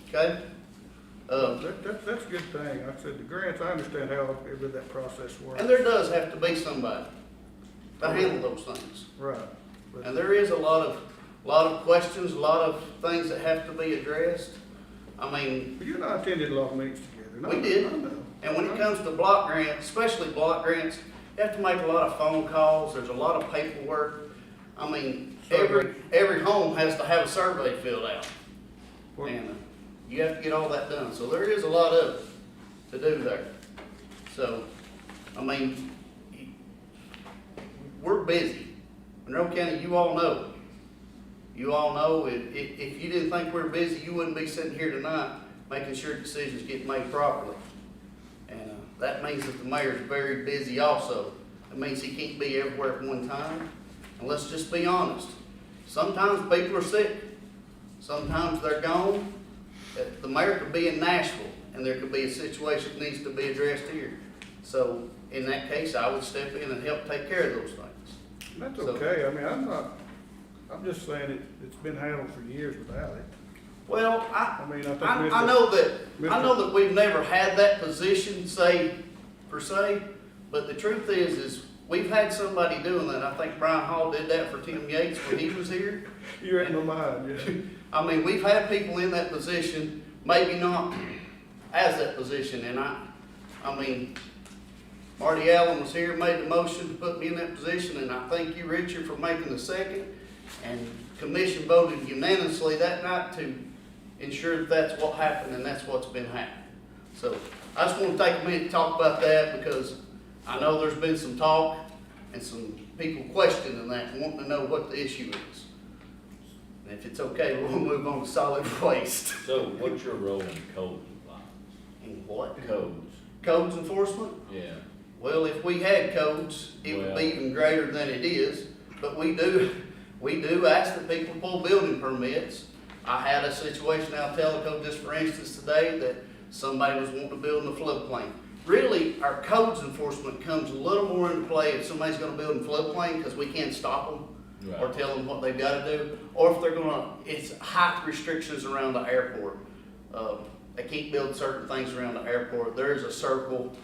Okay? That's a good thing. Like I said, the grants, I understand how every that process works. And there does have to be somebody to handle those things. Right. But- And there is a lot of questions, a lot of things that have to be addressed. I mean, But you and I attended a lot of meetings together. and I- we did. I know. And when it comes to block grants, especially block grants, you have to make a lot of phone calls, there's a lot of paperwork. I mean, every home has to have a survey filled out. Well, And you have to get all that done, so there is a lot of it to do there. So, I mean, we're busy. Monroe County, you all know. You all know, if you didn't think we're busy, you wouldn't be sitting here tonight making sure decisions get made properly. And that means that the mayor's very busy also. It means he can't be everywhere at one time. And let's just be honest. Sometimes people are sick. Sometimes they're gone. The mayor could be in Nashville, and there could be a situation that needs to be addressed here. So in that case, I would step in and help take care of those things. That's So- okay. I mean, I'm just saying it's been handled for years without it. Well, I mean, I think I know that we've never had that position, per se, but the truth is we've had somebody doing that. I think Brian Hall did that for Tim Yates when he was here. You're in my mind, yeah. I mean, we've had people in that position, maybe not as that position, and I mean, Marty Allen was here, made the motion to put me in that position, and I thank you, Richard, for making the second. And commission voted unanimously that night to ensure that that's what happened and that's what's been happening. So I just want to take a minute to talk about that because I know there's been some talk and some people questioning that and wanting to know what the issue is. And if it's okay, we'll move on to solid waste. So what's your role in code compliance? And what? Codes, Codes enforcement? yeah. Well, if we had codes, it would be even greater than it is, but we do ask that people pull building permits. I had a situation out in Tellico, just for instance, today, that somebody was wanting to build in the floodplain. Really, our codes enforcement comes a little more into play if somebody's gonna build in floodplain, because we can't stop them or Right. tell them what they've gotta do, or if they're it's height restrictions around the airport. They can't build certain things around the airport. There is a circle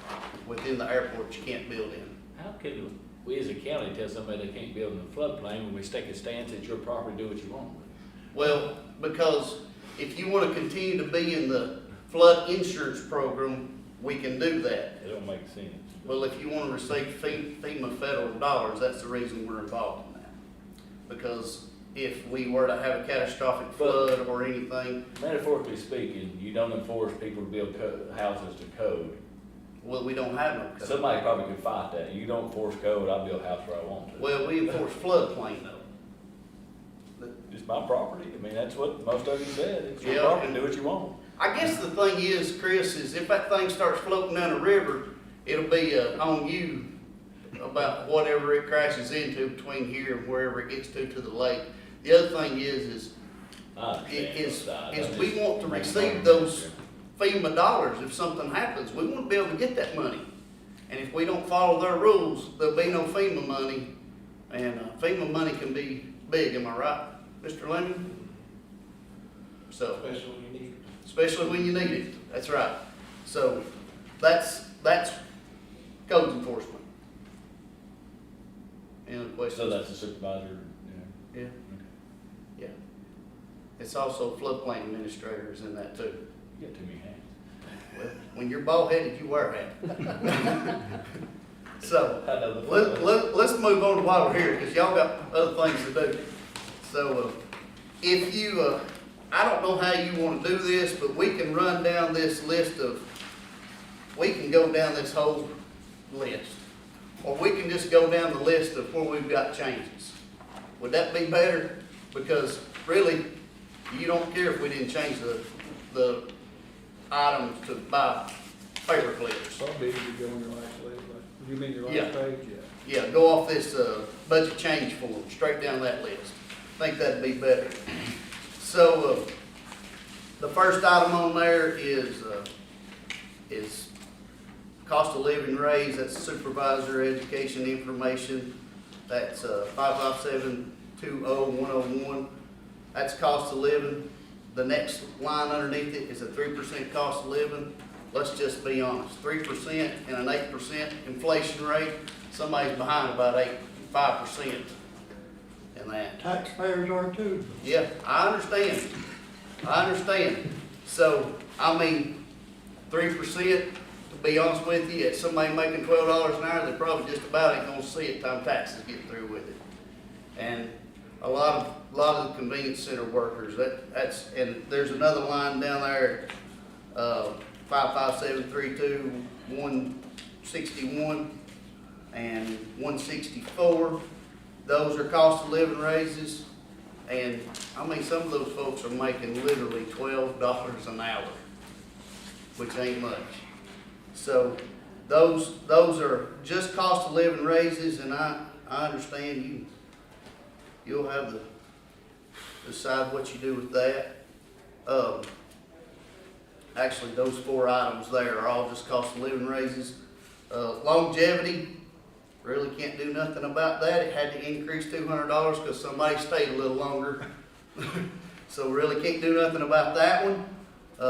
within the airport you can't build in. How can we as a county tell somebody they can't build in a floodplain when we take a stance that your property, do what you want with it? Well, because if you want to continue to be in the flood insurance program, we can do that. It don't make sense. Well, if you want to receive FEMA federal dollars, that's the reason we're involved in that. Because if we were to have a catastrophic flood or anything, Metaphorically speaking, you don't enforce people to build houses to code. well, we don't have no code. Somebody probably could fight that. You don't force code, I'll build a house where I want to. Well, we enforce floodplain though. It's my property. I mean, that's what most of you said. It's your Yeah. property, do what you want. I guess the thing is, Chris, is if that thing starts floating down the river, it'll be on you about whatever it crashes into between here and wherever it gets to the lake. The other thing is I understand both sides. I'm we just want to making receive my those point. FEMA dollars if something happens. We want to be able to get that money. And if we don't follow their rules, there'll be no FEMA money. And FEMA money can be big, am I right, Mr. Lemon? So, Especially when you need it. especially when you need it, that's right. So, that's codes enforcement. Any other questions? So that's a supervisor, yeah. Yeah. Yeah. It's also floodplain administrators in that too. You got too many hands. Well, when you're bald-headed, you wear a hat. So, I know the flood. let's move on to while we're here, because y'all got other things to do. So, if you, I don't know how you want to do this, but we can run down this list we can go down this whole list. Or we can just go down the list of where we've got changes. Would that be better? Because really, you don't care if we didn't change the items to by paper clips. Probably if you go on your last lead, like, you mean your Yeah. last page, yeah. Yeah, go off this, budget change form, straight down that list. Think that'd be better. So, the first item on there is cost of living raise, that's supervisor education information. That's, 557-20101. That's cost of living. The next line underneath it is a 3% cost of living. Let's just be honest, 3% and an 8% inflation rate, somebody's behind about 5% in that. Taxpayers are too. Yeah, I understand. So, I mean, 3%, to be honest with you, at somebody making $12 an hour, they probably just about ain't gonna see it time taxes get through with it. And a lot of the convenience center workers, and there's another line down there, 55732-161 and 164. Those are cost of living raises. And, I mean, some of those folks are making literally $12 an hour, which ain't much. So, those are just cost of living raises, and I understand you'll have to decide what you do with that. Actually, those 4 items there are all just cost of living raises. Longevity, really can't do nothing about that. It had to increase $200 because somebody stayed a little longer. So really can't do nothing about that one.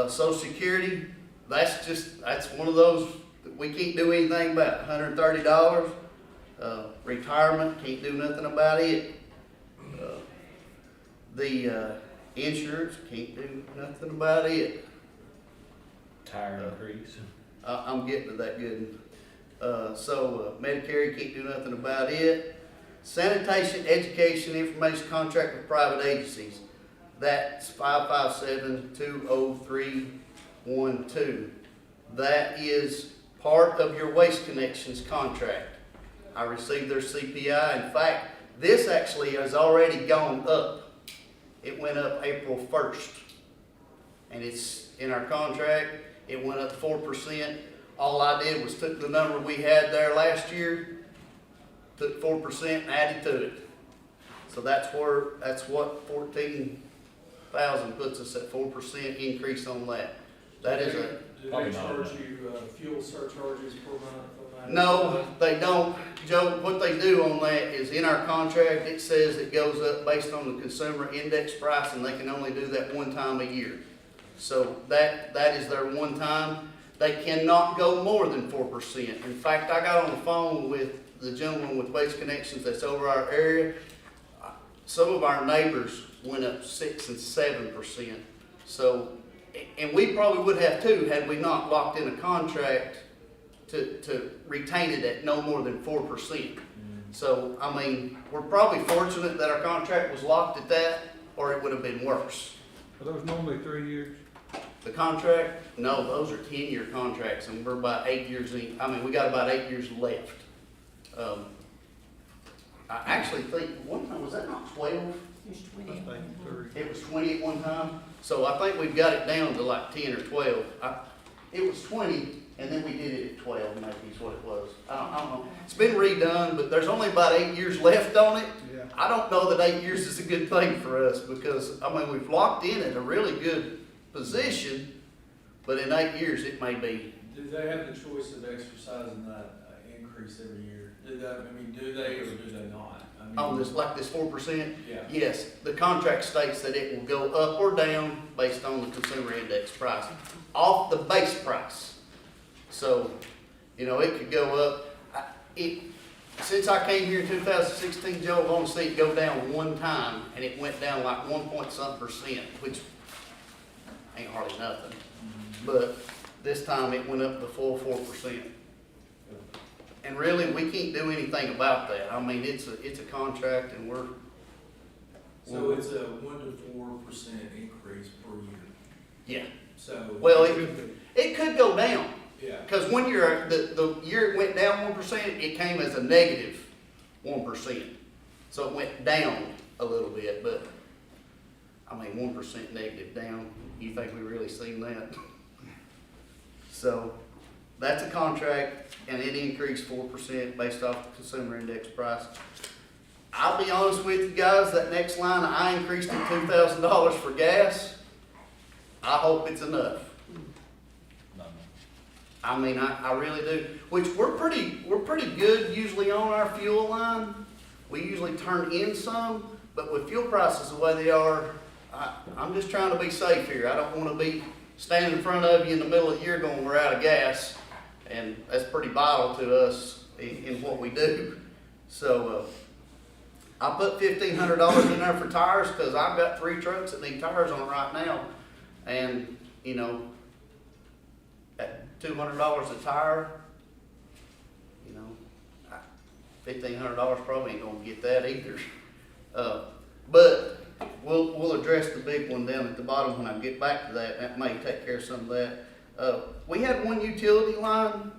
Social Security, that's one of those that we can't do anything about, $130. Retirement, can't do nothing about it. The insurance, can't do nothing about it. Tire increase. I'm getting to that good. So Medicare, can't do nothing about it. Sanitation, education, information contract with private agencies. That's 557-20312. That is part of your Waste Connections contract. I received their CPI. In fact, this actually has already gone up. It went up April 1st. And it's in our contract. It went up 4%. All I did was took the number we had there last year, took 4% and added to it. So that's what 14,000 puts us at, 4% increase on that. That is a, Do Probably they not. charge you fuel surcharges per month on that? no, they don't. Joe, what they do on that is in our contract, it says it goes up based on the consumer index price, and they can only do that one time a year. So that is their one time. They cannot go more than 4%. In fact, I got on the phone with the gentleman with Waste Connections that's over our area. Some of our neighbors went up 6 and 7%. So, and we probably would have too had we not locked in a contract to retain it at no more than 4%. So, I mean, we're probably fortunate that our contract was locked at that, or it would have been worse. Are those normally 3 years? The contract, no, those are 10-year contracts, and we're about 8 years in. I mean, we got about 8 years left. I actually think, one time, was that not 12? There's I 20. think 3. It was 20 at one time, so I think we've got it down to like 10 or 12. It was 20, and then we did it at 12, maybe is what it was. I don't know. It's been redone, but there's only about 8 years left on it. Yeah. I don't know that 8 years is a good thing for us, because, I mean, we've locked in at a really good position, but in 8 years, it may be. Do they have the choice of exercising that increase every year? Do they or do they not? I mean, On this, like this 4%? Yeah. Yes, the contract states that it will go up or down based on the consumer index price, off the base price. So, you know, it could go up. Since I came here in 2016, Joe, I've only seen it go down one time, and it went down like 1.something%, which ain't hardly nothing. But this time it went up the full 4%. And really, we can't do anything about that. I mean, it's a contract, and So it's a 1 to 4% increase per year. yeah. So. Well, it could go down, Yeah. because one year, the year it went down 1%, it came as a negative 1%. So it went down a little bit, but, I mean, 1% negative down, you think we really seen that? So, that's a contract, and it increased 4% based off the consumer index price. I'll be honest with you guys, that next line, I increased it $2,000 for gas. I hope it's enough. No, no. I mean, I really do, which we're pretty good usually on our fuel line. We usually turn in some, but with fuel prices the way they are, I'm just trying to be safe here. I don't wanna be standing in front of you in the middle of the year going, we're out of gas, and that's pretty vital to us in what we do. So, I put $1,500 in there for tires, cause I've got 3 trucks that need tires on right now. And, you know, at $200 a tire, you know, $1,500 probably ain't gonna get that either. But we'll address the big one down at the bottom when I get back to that. That may take care of some of that. We had one utility line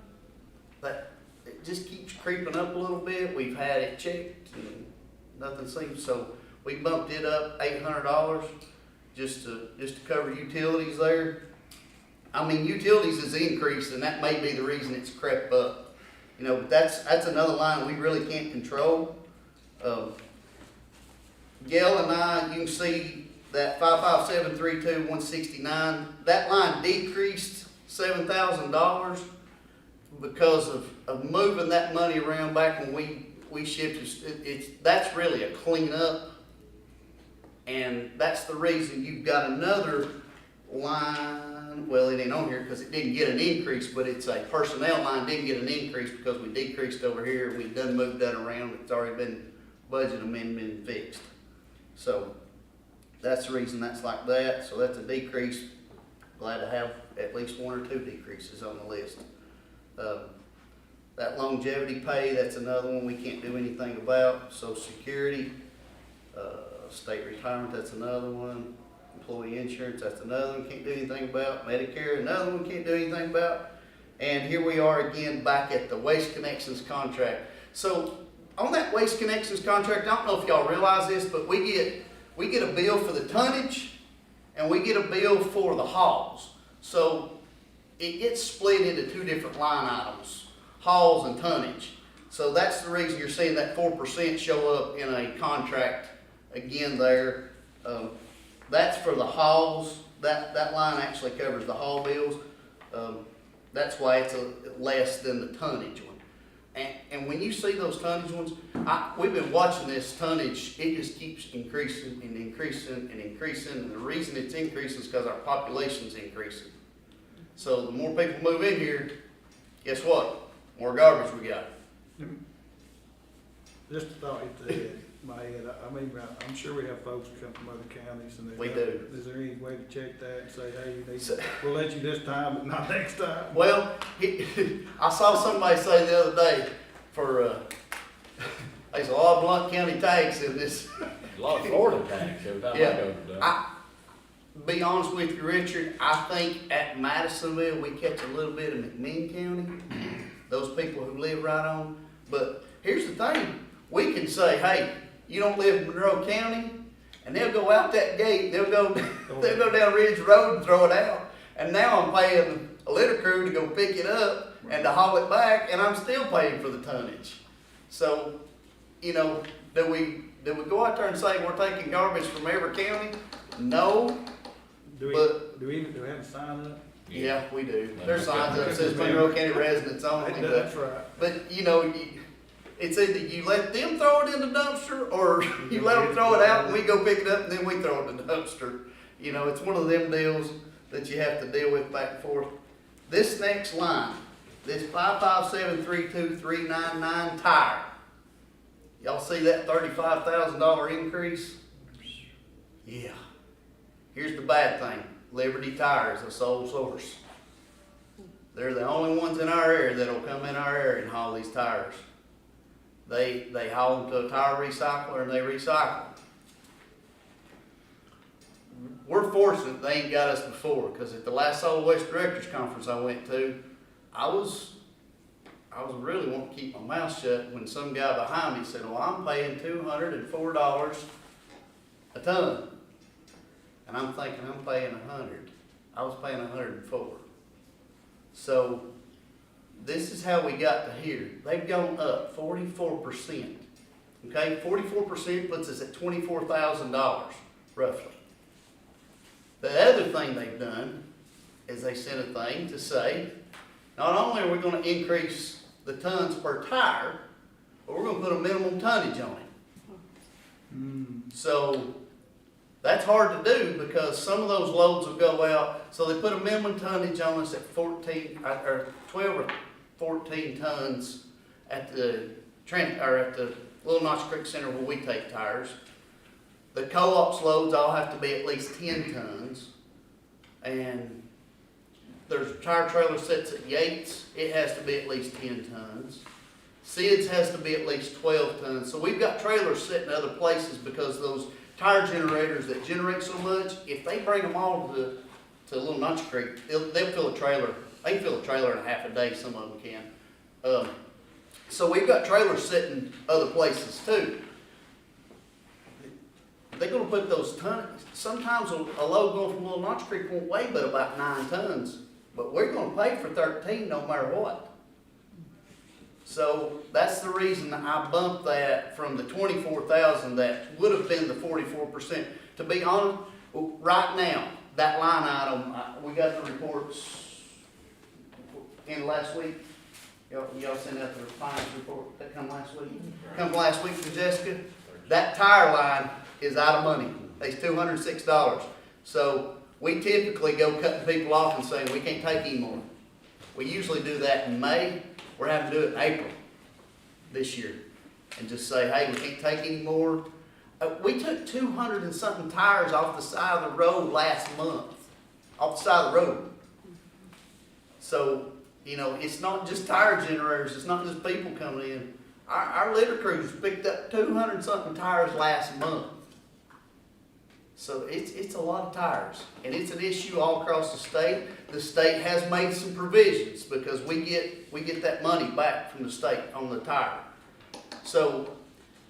that it just keeps creeping up a little bit. We've had it checked and nothing seems, so we bumped it up $800 just to cover utilities there. I mean, utilities has increased, and that may be the reason it's crept up. You know, that's another line we really can't control. Gail and I, you can see that 55732-169, that line decreased $7,000 because of moving that money around back when we shifted. That's really a cleanup, and that's the reason you've got another line. Well, it ain't on here because it didn't get an increase, but it's a personnel line didn't get an increase because we decreased over here. We done moved that around. It's already been budget amendment fixed. So that's the reason that's like that. So that's a decrease. Glad to have at least 1 or 2 decreases on the list. That longevity pay, that's another one we can't do anything about. Social Security, state retirement, that's another one. Employee insurance, that's another one can't do anything about. Medicare, another one can't do anything about. And here we are again back at the Waste Connections contract. So on that Waste Connections contract, I don't know if y'all realize this, but we get a bill for the tonnage and we get a bill for the hauls. So it gets split into 2 different line items, hauls and tonnage. So that's the reason you're seeing that 4% show up in a contract again there. That's for the hauls. That line actually covers the haul bills. That's why it's less than the tonnage one. And when you see those tonnage ones, we've been watching this tonnage. It just keeps increasing and increasing and increasing. And the reason it's increasing is because our population's increasing. So the more people move in here, guess what? More garbage we got. Just a thought hit the head, my head. I mean, I'm sure we have folks who come from other counties and We do. Is there any way to check that and say, hey, we'll let you this time, but not next time? Well, I saw somebody say the other day there's a lot of Blount County tags in this. A lot of Florida tanks every time I Yeah. go to Be honest with you, Richard, I think at Madisonville, we catch a little bit of McMinn County, those people who live right on. But here's the thing, we can say, hey, you don't live in Monroe County, and they'll go out that gate, they'll go down Ridge Road and throw it out. And now I'm paying a litter crew to go pick it up and to haul it back, and I'm still paying for the tonnage. So, you know, do we go out there and say we're taking garbage from every county? No. Do we have a sign up? Yeah, we do. There's signs up that says Monroe County residents only. That's right. But, you know, it's either you let them throw it in the dumpster or you let them throw it out and we go pick it up and then we throw it in the dumpster. You know, it's one of them deals that you have to deal with back and forth. This next line, this 55732-399 tire. Y'all see that $35,000 increase? Yeah. Here's the bad thing. Liberty Tire is a sole source. They're the only ones in our area that'll come in our area and haul these tires. They haul them to a tire recycler and they recycle them. We're fortunate they ain't got us before, because at the last Solid Waste Directors Conference I went to, I was really wanting to keep my mouth shut when some guy behind me said, well, I'm paying $204 a ton. And I'm thinking I'm paying $100. I was paying $104. So this is how we got to here. They've gone up 44%. Okay, 44% puts us at $24,000 roughly. The other thing they've done is they sent a thing to say, not only are we going to increase the tons per tire, but we're going to put a minimum tonnage on it. So that's hard to do because some of those loads will go out. So they put a minimum tonnage on us at 12 or 14 tons at the Little Notch Creek Center where we take tires. The co-op's loads all have to be at least 10 tons. And there's tire trailer sets at Yates. It has to be at least 10 tons. Sid's has to be at least 12 tons. So we've got trailers sitting in other places because those tire generators that generate so much, if they bring them all to Little Notch Creek, they'll fill a trailer. They can fill a trailer in a half a day, some of them can. So we've got trailers sitting other places too. They're going to put those tons. Sometimes a load going from Little Notch Creek won't weigh but about 9 tons. But we're going to pay for 13 no matter what. So that's the reason I bumped that from the 24,000 that would have been the 44%. To be honest, right now, that line item, we got the reports in last week. Y'all sent out the finance report that come last week. Come last week from Jessica. That tire line is out of money. It's $206. So we typically go cutting people off and saying we can't take anymore. We usually do that in May. We're having to do it in April this year and just say, hey, we can't take any more. We took 200 and something tires off the side of the road last month, off the side of the road. So, you know, it's not just tire generators. It's not just people coming in. Our litter crews picked up 200 and something tires last month. So it's a lot of tires, and it's an issue all across the state. The state has made some provisions because we get that money back from the state on the tire. So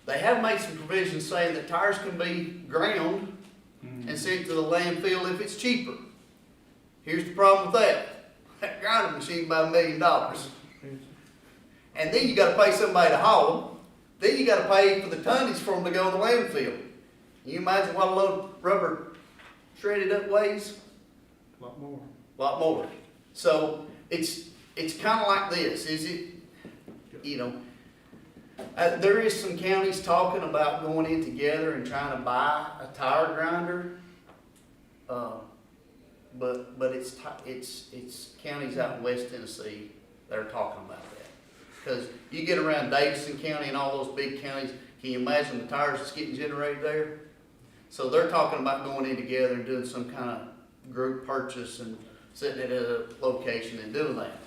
they have made some provisions saying that tires can be ground and sent to the landfill if it's cheaper. Here's the problem with that. That grinding machine about $1 million. And then you got to pay somebody to haul them. Then you got to pay for the tonnage for them to go to the landfill. Can you imagine what a load of rubber shredded up weighs? A lot more. A lot more. So it's kind of like this, is it? You know, there is some counties talking about going in together and trying to buy a tire grinder, but it's counties out in West Tennessee that are talking about that. Because you get around Davidson County and all those big counties, can you imagine the tires that's getting generated there? So they're talking about going in together and doing some kind of group purchase and sitting at a location and doing that.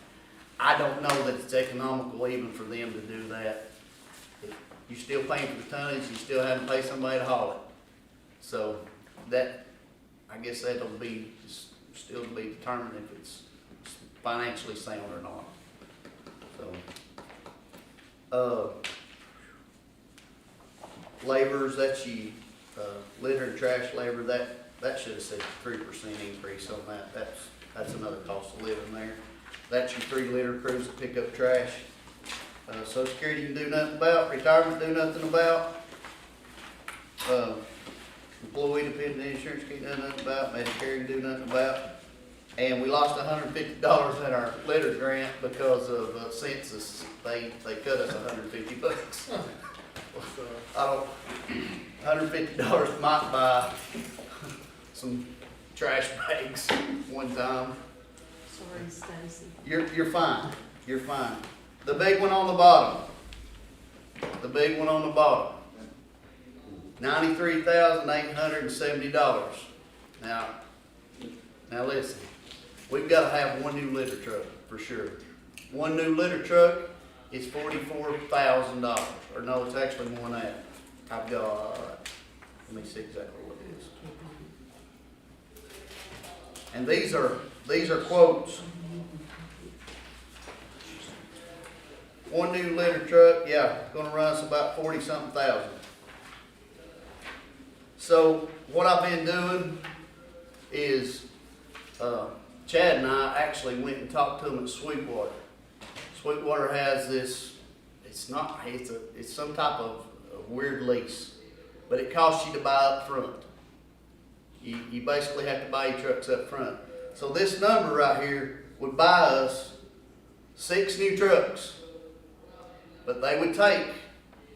I don't know that it's economical even for them to do that. You're still paying for the tonnage, you still having to pay somebody to haul it. So that, I guess that'll be still to be determined if it's financially sound or not. So, laborers, that's you, litter and trash labor, that should have said 3% increase on that. That's another cost of living there. That's your 3 litter crews that pick up trash. Social Security can do nothing about, retirement do nothing about, employee dependent insurance can't do nothing about, Medicare can do nothing about. And we lost $150 in our litter grant because of census. They cut us $150. $150 might buy some trash bags one time. Sorry, Stacy. You're fine. You're fine. The big one on the bottom. The big one on the bottom. $93,870. Now listen. We've got to have one new litter truck for sure. One new litter truck is $44,000. Or no, it's actually more than that. I've got, let me see exactly what it is. And these are quotes. One new litter truck, yeah, gonna run us about 40-something thousand. So what I've been doing is, Chad and I actually went and talked to them at Sweetwater Sweetwater has this, it's some type of weird lease, but it costs you to buy up front. You basically have to buy your trucks up front. So this number right here would buy us 6 new trucks, but they would take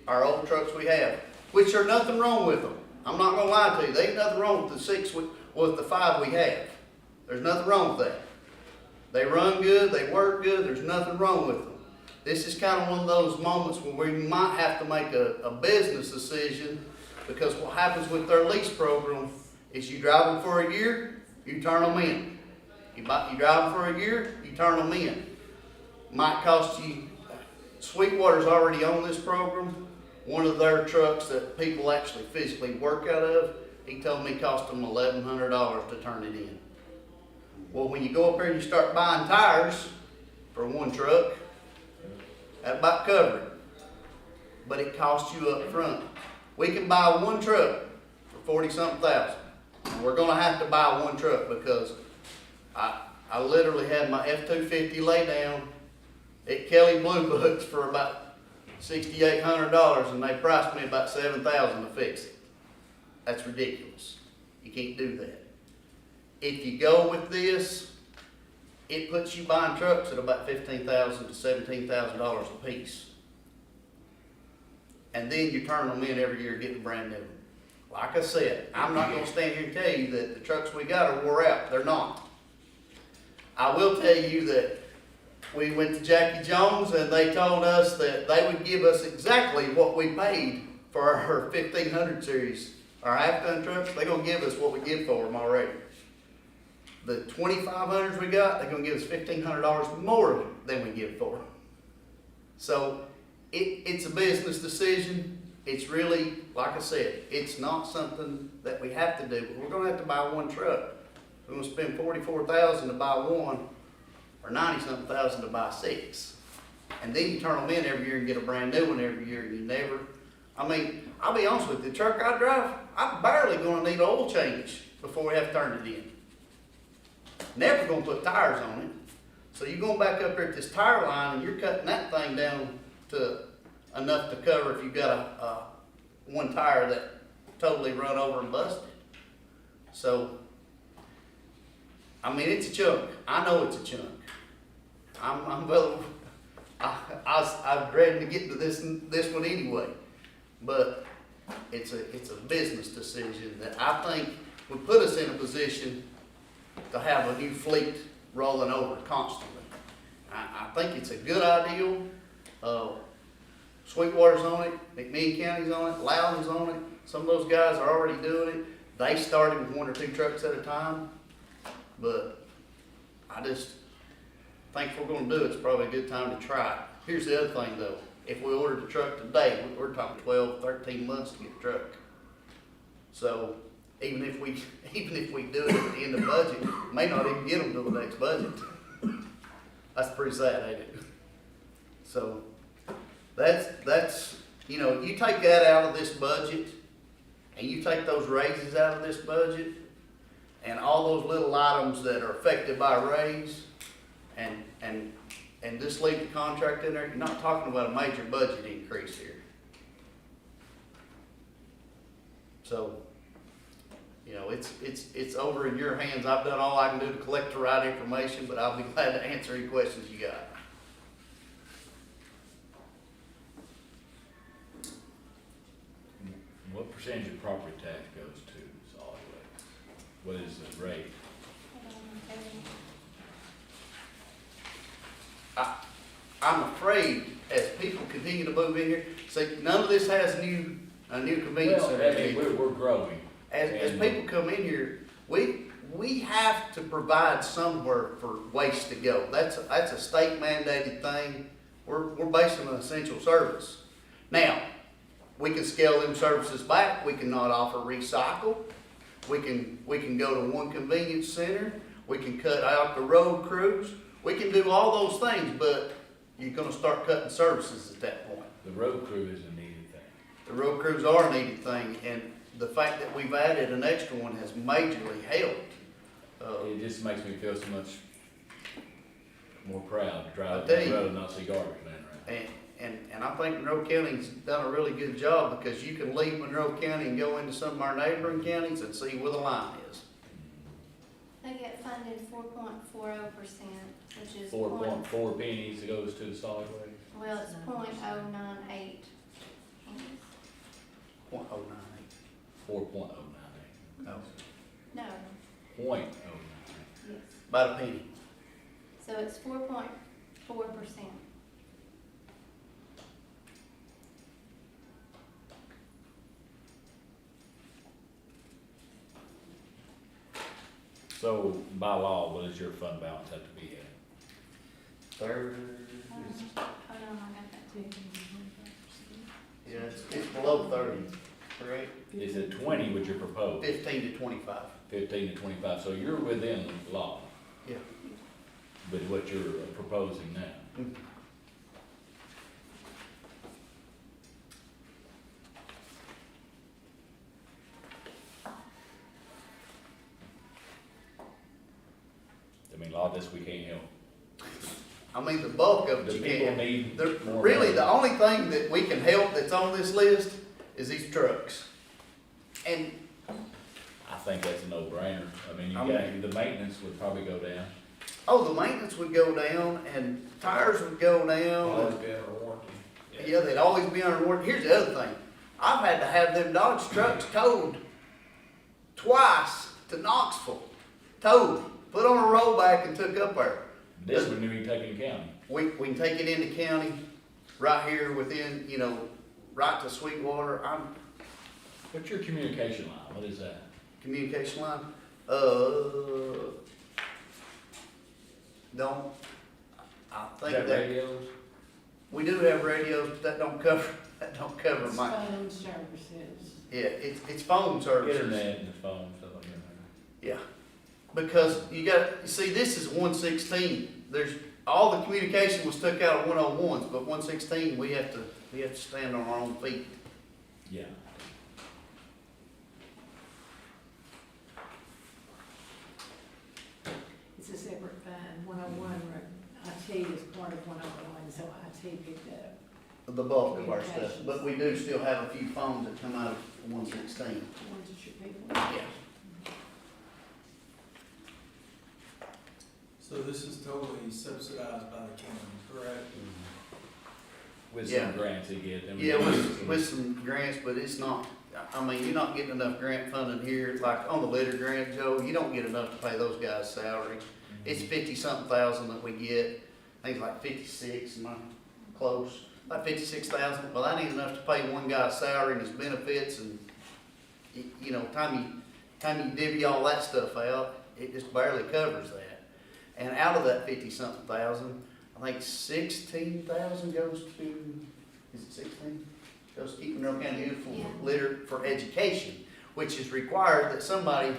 our old trucks we have, which are nothing wrong with them. I'm not gonna lie to you, there ain't nothing wrong with the 5 we have. There's nothing wrong with that. They run good, they work good, there's nothing wrong with them. This is kind of one of those moments where we might have to make a business decision, because what happens with their lease program is you drive them for a year, you turn them in. You drive them for a year, you turn them in. Might cost you, Sweetwater's already on this program. One of their trucks that people actually physically work out of, he told me cost them $1,100 to turn it in. Well, when you go up here and you start buying tires for one truck, that about cover it. But it costs you up front. We can buy one truck for 40-something thousand. And we're gonna have to buy one truck because I literally had my F-250 lay down at Kelly Blue Books for about $6,800, and they priced me about $7,000 to fix it. That's ridiculous. You can't do that. If you go with this, it puts you buying trucks at about $15,000 to $17,000 a piece. And then you turn them in every year getting brand new. Like I said, I'm not gonna stand here and tell you that the trucks we got are wore out. They're not. I will tell you that we went to Jackie Jones and they told us that they would give us exactly what we paid for our 1500 series. Our half-ton trucks, they're gonna give us what we give for them already. The 2500s we got, they're gonna give us $1,500 more than we give for them. So it's a business decision. It's really, like I said, it's not something that we have to do. We're gonna have to buy one truck. We're gonna spend $44,000 to buy one, or $90-something thousand to buy 6. And then you turn them in every year and get a brand new one every year, and you never, I mean, I'll be honest with you, the truck I drive, I'm barely gonna need an oil change before we have to turn it in. Never gonna put tires on it. So you're going back up there at this tire line and you're cutting that thing down to enough to cover if you've got a one tire that totally run over and busted. So, I mean, it's a chunk. I know it's a chunk. I'm dreading to get to this one anyway. But it's a business decision that I think would put us in a position to have a new fleet rolling over constantly. I think it's a good idea. Sweetwater's on it, McMinn County's on it, Loudon's on it. Some of those guys are already doing it. They started with 1 or 2 trucks at a time. But I just think if we're gonna do it, it's probably a good time to try it. Here's the other thing though. If we ordered the truck today, we're talking 12, 13 months to get the truck. So even if we do it at the end of budget, may not even get them till the next budget. That's pretty sad, ain't it? So that's you know, you take that out of this budget and you take those raises out of this budget and all those little items that are affected by a raise and just leave the contract in there, you're not talking about a major budget increase here. So, you know, it's over in your hands. I've done all I can do to collect the right information, but I'll be glad to answer any questions you got. What percentage of property tax goes to solid waste? What is the rate? I'm afraid as people continue to move in here, see, none of this has a new convenience Well, center. I mean, we're growing. As people come in here, we have to provide somewhere for waste to go. That's a state mandated thing. We're based on an essential service. Now, we can scale them services back. We can not offer recycle. We can go to one convenience center. We can cut out the road crews. We can do all those things, but you're gonna start cutting services at that point. The road crew is a needed thing. The road crews are a needed thing, and the fact that we've added an extra one has majorly helped. It just makes me feel so much more proud to drive, I tell you. rather than not see garbage laying around. And I think Monroe County's done a really good job, because you can leave Monroe County and go into some of our neighboring counties and see where the line is. They get funded 4.40%, which is 4.4 pennies goes to the solid waste. well, it's 0.098 pennies. .098. 4.098. No, No, 0.098. yes. about a penny. So it's 4.4%. So by law, what does your fund balance have to be at? Third, Hold on, I got that too. yeah, it's below 30, correct? Is it 20 what you're proposing? 15 to 25. 15 to 25, so you're within the law Yeah. with what you're proposing now. Mm. I mean, a lot of this we can't help. I mean, the bulk of it The you people can't. need more Really, money. the only thing that we can help that's on this list is these trucks. And I think that's a no-brainer. I mean, the maintenance would probably go down. the maintenance would go down, and tires would go down. Always be under warranty. Yeah, they'd always be under warranty. Here's the other thing. I've had to have them Dodge trucks towed twice to Knoxville. Towed, put on a rollback and took up there. This would need to be taken into county. We can take it into county, right here within, right to Sweetwater. What's your communication line? What is that? Communication line, don't, I Is think that that, radios? we do have radios, but that don't cover It's my, phone services. yeah, it's phone services. Internet and the phone, stuff like that. Yeah, because you see, this is 116. There's, all the communication was took out of 101s, but 116, we have to stand on our own feet. Yeah. It's a separate fund. 101, IT is part of 101, so IT picked up. The bulk of our stuff, but we do still have a few phones that come out of 116. Ones that your people. Yeah. So this is totally subsidized by the county, correct? With Yeah. some grants you get. Yeah, with some grants, but it's not, I mean, you're not getting enough grant funding here, like on the litter grant, Joe, you don't get enough to pay those guys' salary. It's 50-something thousand that we get, I think it's like 56, am I close? Like 56,000, well, I need enough to pay one guy's salary and his benefits, and, time you divvy all that stuff out, it just barely covers that. And out of that 50-something thousand, I think 16,000 goes to, is it 16? Goes to keeping Monroe County uniform Yeah. litter for education, which is required that somebody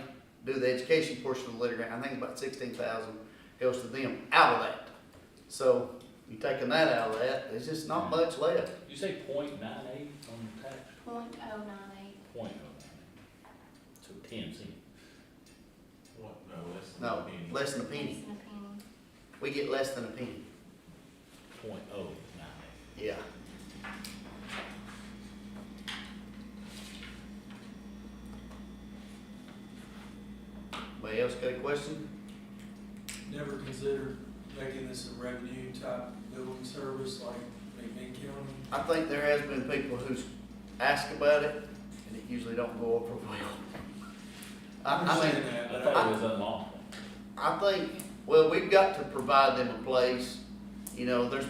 do the education portion of the litter grant. I think about 16,000 goes to them out of that. So you taking that out of that, there's just not much left. You say .98 on the tax? 0.098. .098. So 10 cents. What, no, less than No, a penny. less than a Less penny. than a penny. We get less than a penny. .098. Yeah. Anybody else got a question? Never considered making this a revenue type billing service like McMinn County? I think there has been people who's asked about it, and it usually don't go over well. I I mean, understand that, I but thought it was unlawful. I think, well, we've got to provide them a place. There's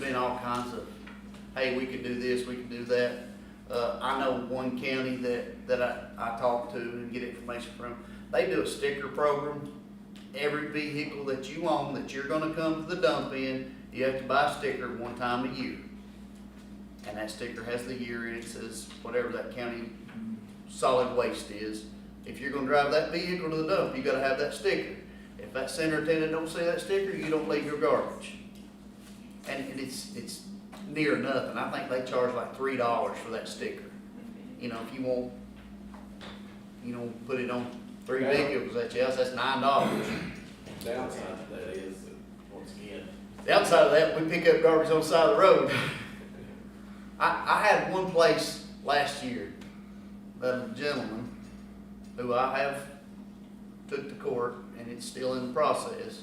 been all kinds of, hey, we could do this, we could do that. I know one county that I talk to and get information from, they do a sticker program. Every vehicle that you own that you're gonna come to the dump in, you have to buy a sticker one time a year. And that sticker has the year in it, says whatever that county solid waste is. If you're gonna drive that vehicle to the dump, you gotta have that sticker. If that center attendant don't see that sticker, you don't leave your garbage. And it's near nothing. I think they charge like $3 for that sticker. If you want, put it on 3 vehicles at your house, that's $9. Downside to that is that once again. The outside of that, we pick up garbage on the side of the road. I had one place last year, a gentleman who I have took to court, and it's still in the process.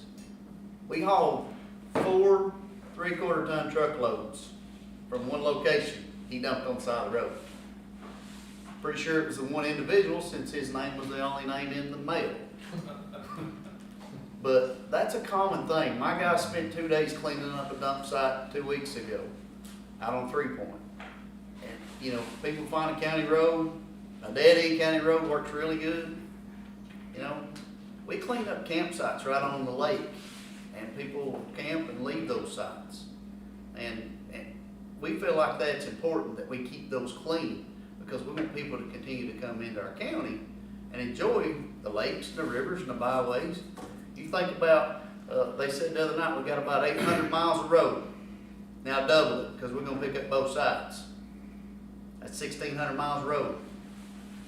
We hauled 4 3/4-ton truckloads from one location. He dumped on the side of the road. Pretty sure it was the one individual, since his name was the only name in the mail. But that's a common thing. My guy spent 2 days cleaning up a dump site 2 weeks ago, out on 3 Point. And, you know, people find a county road, a dead-end county road works really good. You know, we cleaned up campsites right on the lake, and people camp and leave those sites. And we feel like that's important, that we keep those clean, because we want people to continue to come into our county and enjoy the lakes, the rivers, and the byways. You think about, they said the other night, we got about 800 miles of road. Now double it, because we're gonna pick up both sides. That's 1,600 miles of road.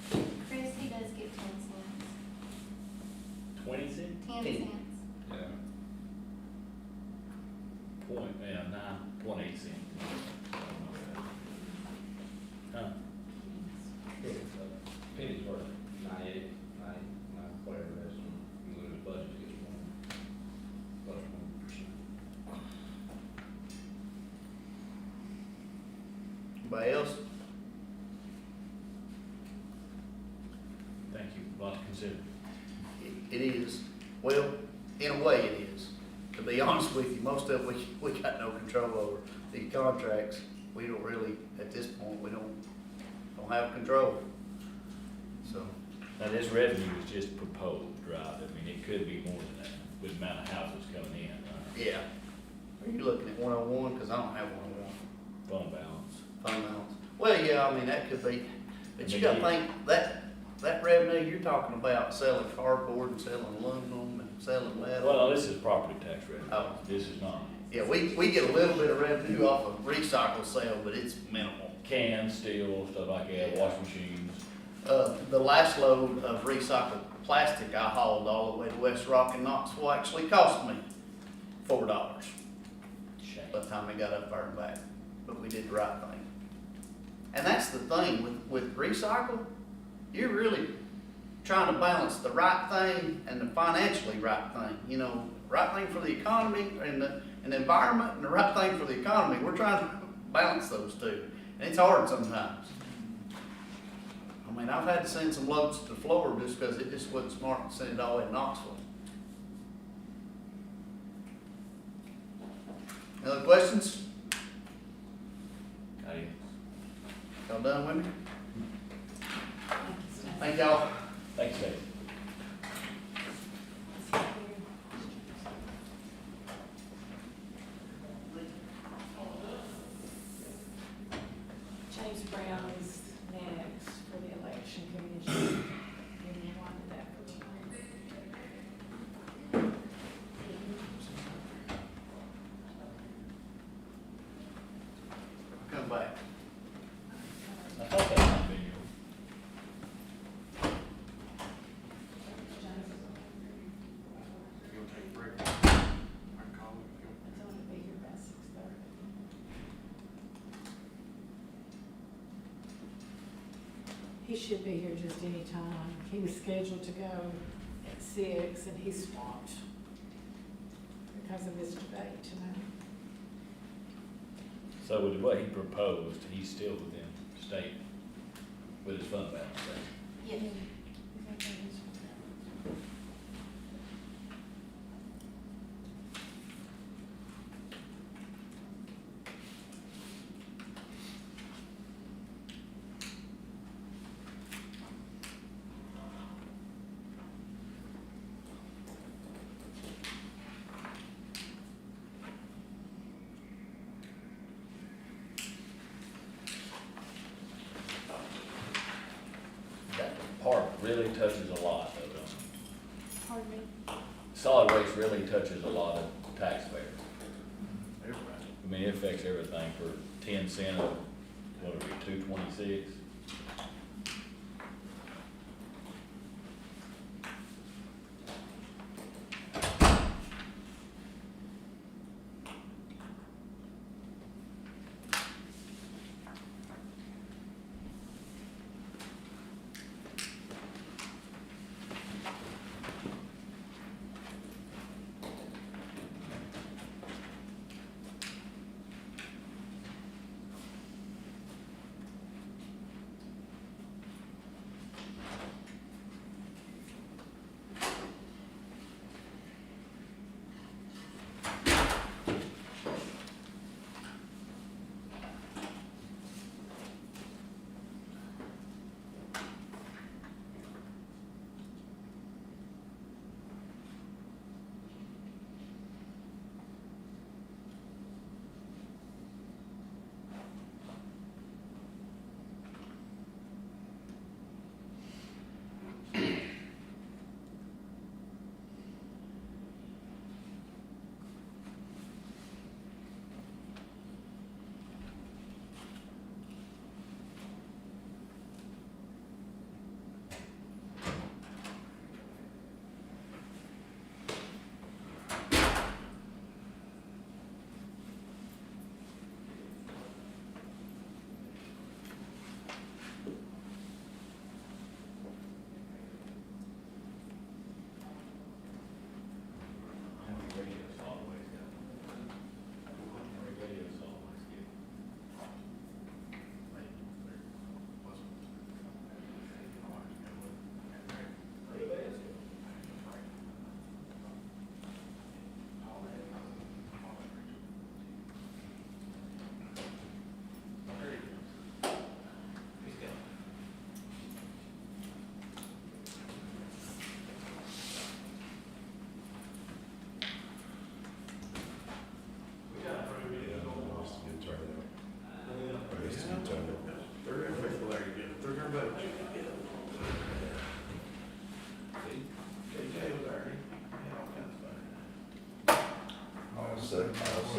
Chris, he does get 10 cents. 20 cents? 10 Ten. cents. Yeah. 9.8 cents. Huh? Penny's worth 98, whatever it is, you lose the budget, gets plus 1%. Anybody else? Thank you, a lot to consider. It is. Well, in a way it is. To be honest with you, most of it we got no control over. These contracts, we don't really, at this point, we don't have control. So, Now, this revenue is just proposed, right? I mean, it could be more than that, with the amount of houses coming in, right? yeah. Are you looking at 101? Because I don't have 101. Fund balance. Fund balance. Well, yeah, I mean, that could be, but you gotta think, that revenue you're talking about, selling cardboard and selling aluminum and selling metal. Well, this is property tax revenue. Oh. This is not. Yeah, we get a little bit of revenue off of recycle sale, but it's minimal. Cans, steel, stuff like that, washing machines. The last load of recycled plastic I hauled all the way to West Rock and Knoxville actually cost me $4 Shame. by the time we got up there and back, but we did the right thing. And that's the thing with recycle, you're really trying to balance the right thing and the financially right thing. You know, right thing for the economy and the environment, and the right thing for the economy. We're trying to balance those two, and it's hard sometimes. I mean, I've had to send some loads to Florida just because it just wasn't smart to send it all the way to Knoxville. Any other questions? Hey, Y'all done with me? Thank y'all. thanks, Dave. James Brown is next for the election commission. And you wanted that for Come back. I thought that might be you. It's only be here about 6:30. He should be here just any time. He was scheduled to go at 6 and he swapped because of his debate tonight. So with what he proposed, he's still within state with his fund balance, right? Yes. That part really touches a lot of them. Pardon me? Solid waste really touches a lot of taxpayers. I mean, it affects everything for 10 cents of, what are we, 226?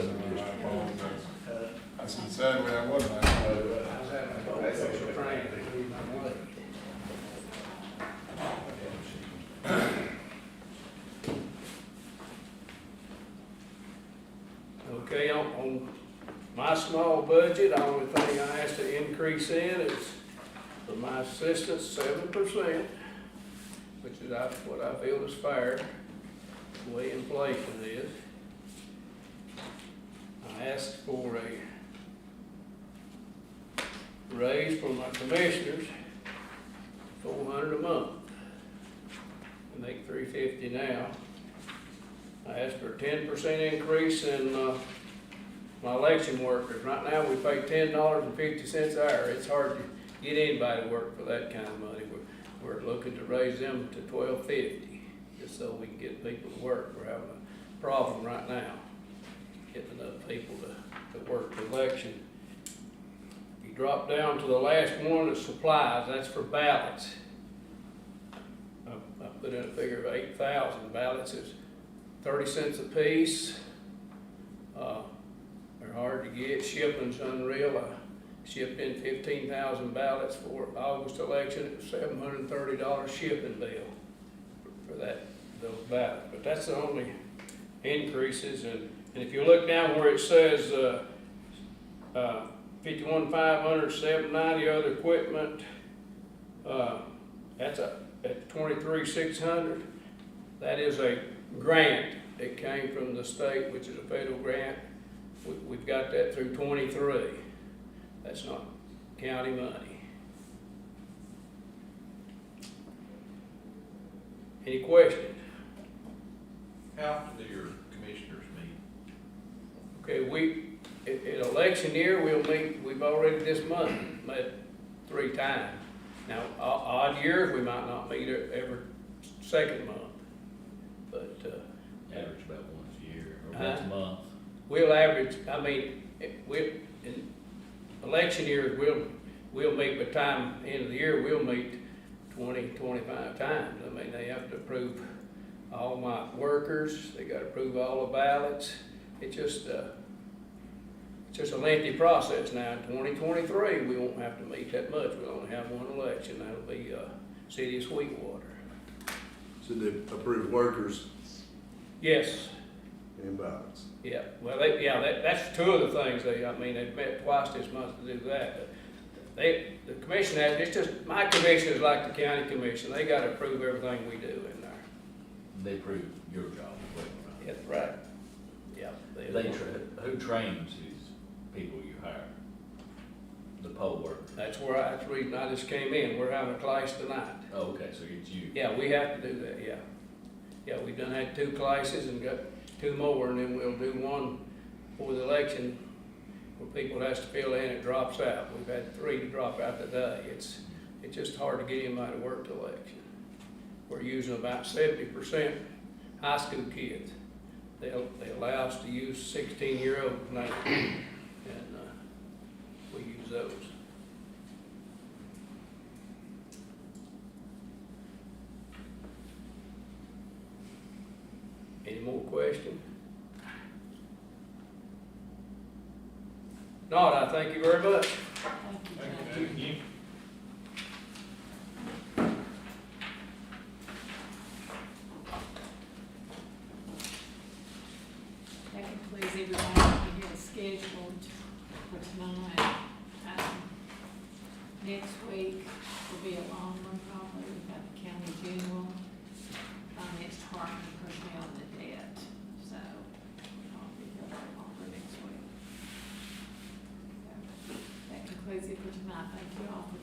I said, sadly, I wasn't. Okay, on my small budget, the only thing I asked to increase in is for my assistants, 7%, which is what I feel is fair, the way inflation is. I asked for a raise for my commissioners, $400 a month. I make $350 now. I asked for a 10% increase in my election workers. Right now, we pay $10.50 an hour. It's hard to get anybody to work for that kind of money. We're looking to raise them to $12.50, just so we can get people to work. We're having a problem right now, getting enough people to work the election. You drop down to the last one, it's supplies. That's for ballots. I put in a figure of 8,000 ballots. Is 30 cents a piece. They're hard to get. Shipping's unreal. I shipped in 15,000 ballots for August election. It was $730 shipping bill for those ballots. But that's the only increases. And if you look down where it says 51,500, 790 other equipment, that's at 23,600. That is a grant. It came from the state, which is a federal grant. We've got that through 23. That's not county money. Any questions? How often do your commissioners meet? Okay, in election year, we'll meet, we've already this month met 3 times. Now, odd years, we might not meet every second month, but, Average about once a year, or once a month. we'll average, in election years, we'll meet by time, end of the year, we'll meet 20, 25 times. I mean, they have to approve all my workers, they gotta approve all the ballots. It's just a lengthy process now. In 2023, we won't have to meet that much. We'll only have one election. That'll be, City of Sweetwater. So they approve workers Yes. and ballots. Yeah, well, that's 2 of the things they've met twice this month to do that. But the commission has, it's just, my commission is like the county commission. They gotta approve everything we do in there. They approve your job, Yeah, right. Yeah. who trains these people you hire? The poll workers? That's the reason I just came in. We're having a class tonight. Oh, okay, so it's you. Yeah, we have to do that, yeah. Yeah, we've done had 2 classes and got 2 more, and then we'll do one for the election where people has to fill in, it drops out. We've had 3 to drop out today. It's just hard to get anybody to work the election. We're using about 70% high school kids. They allow us to use 16-year-olds now, and we use those. Any more questions? Not, I thank you very much. Thank you. That concludes everything we had scheduled for tonight. Next week will be a long one probably. We've got the county general, finance department, personnel, and the debt. So I'll be here longer next week. That concludes it for tonight. Thank you all for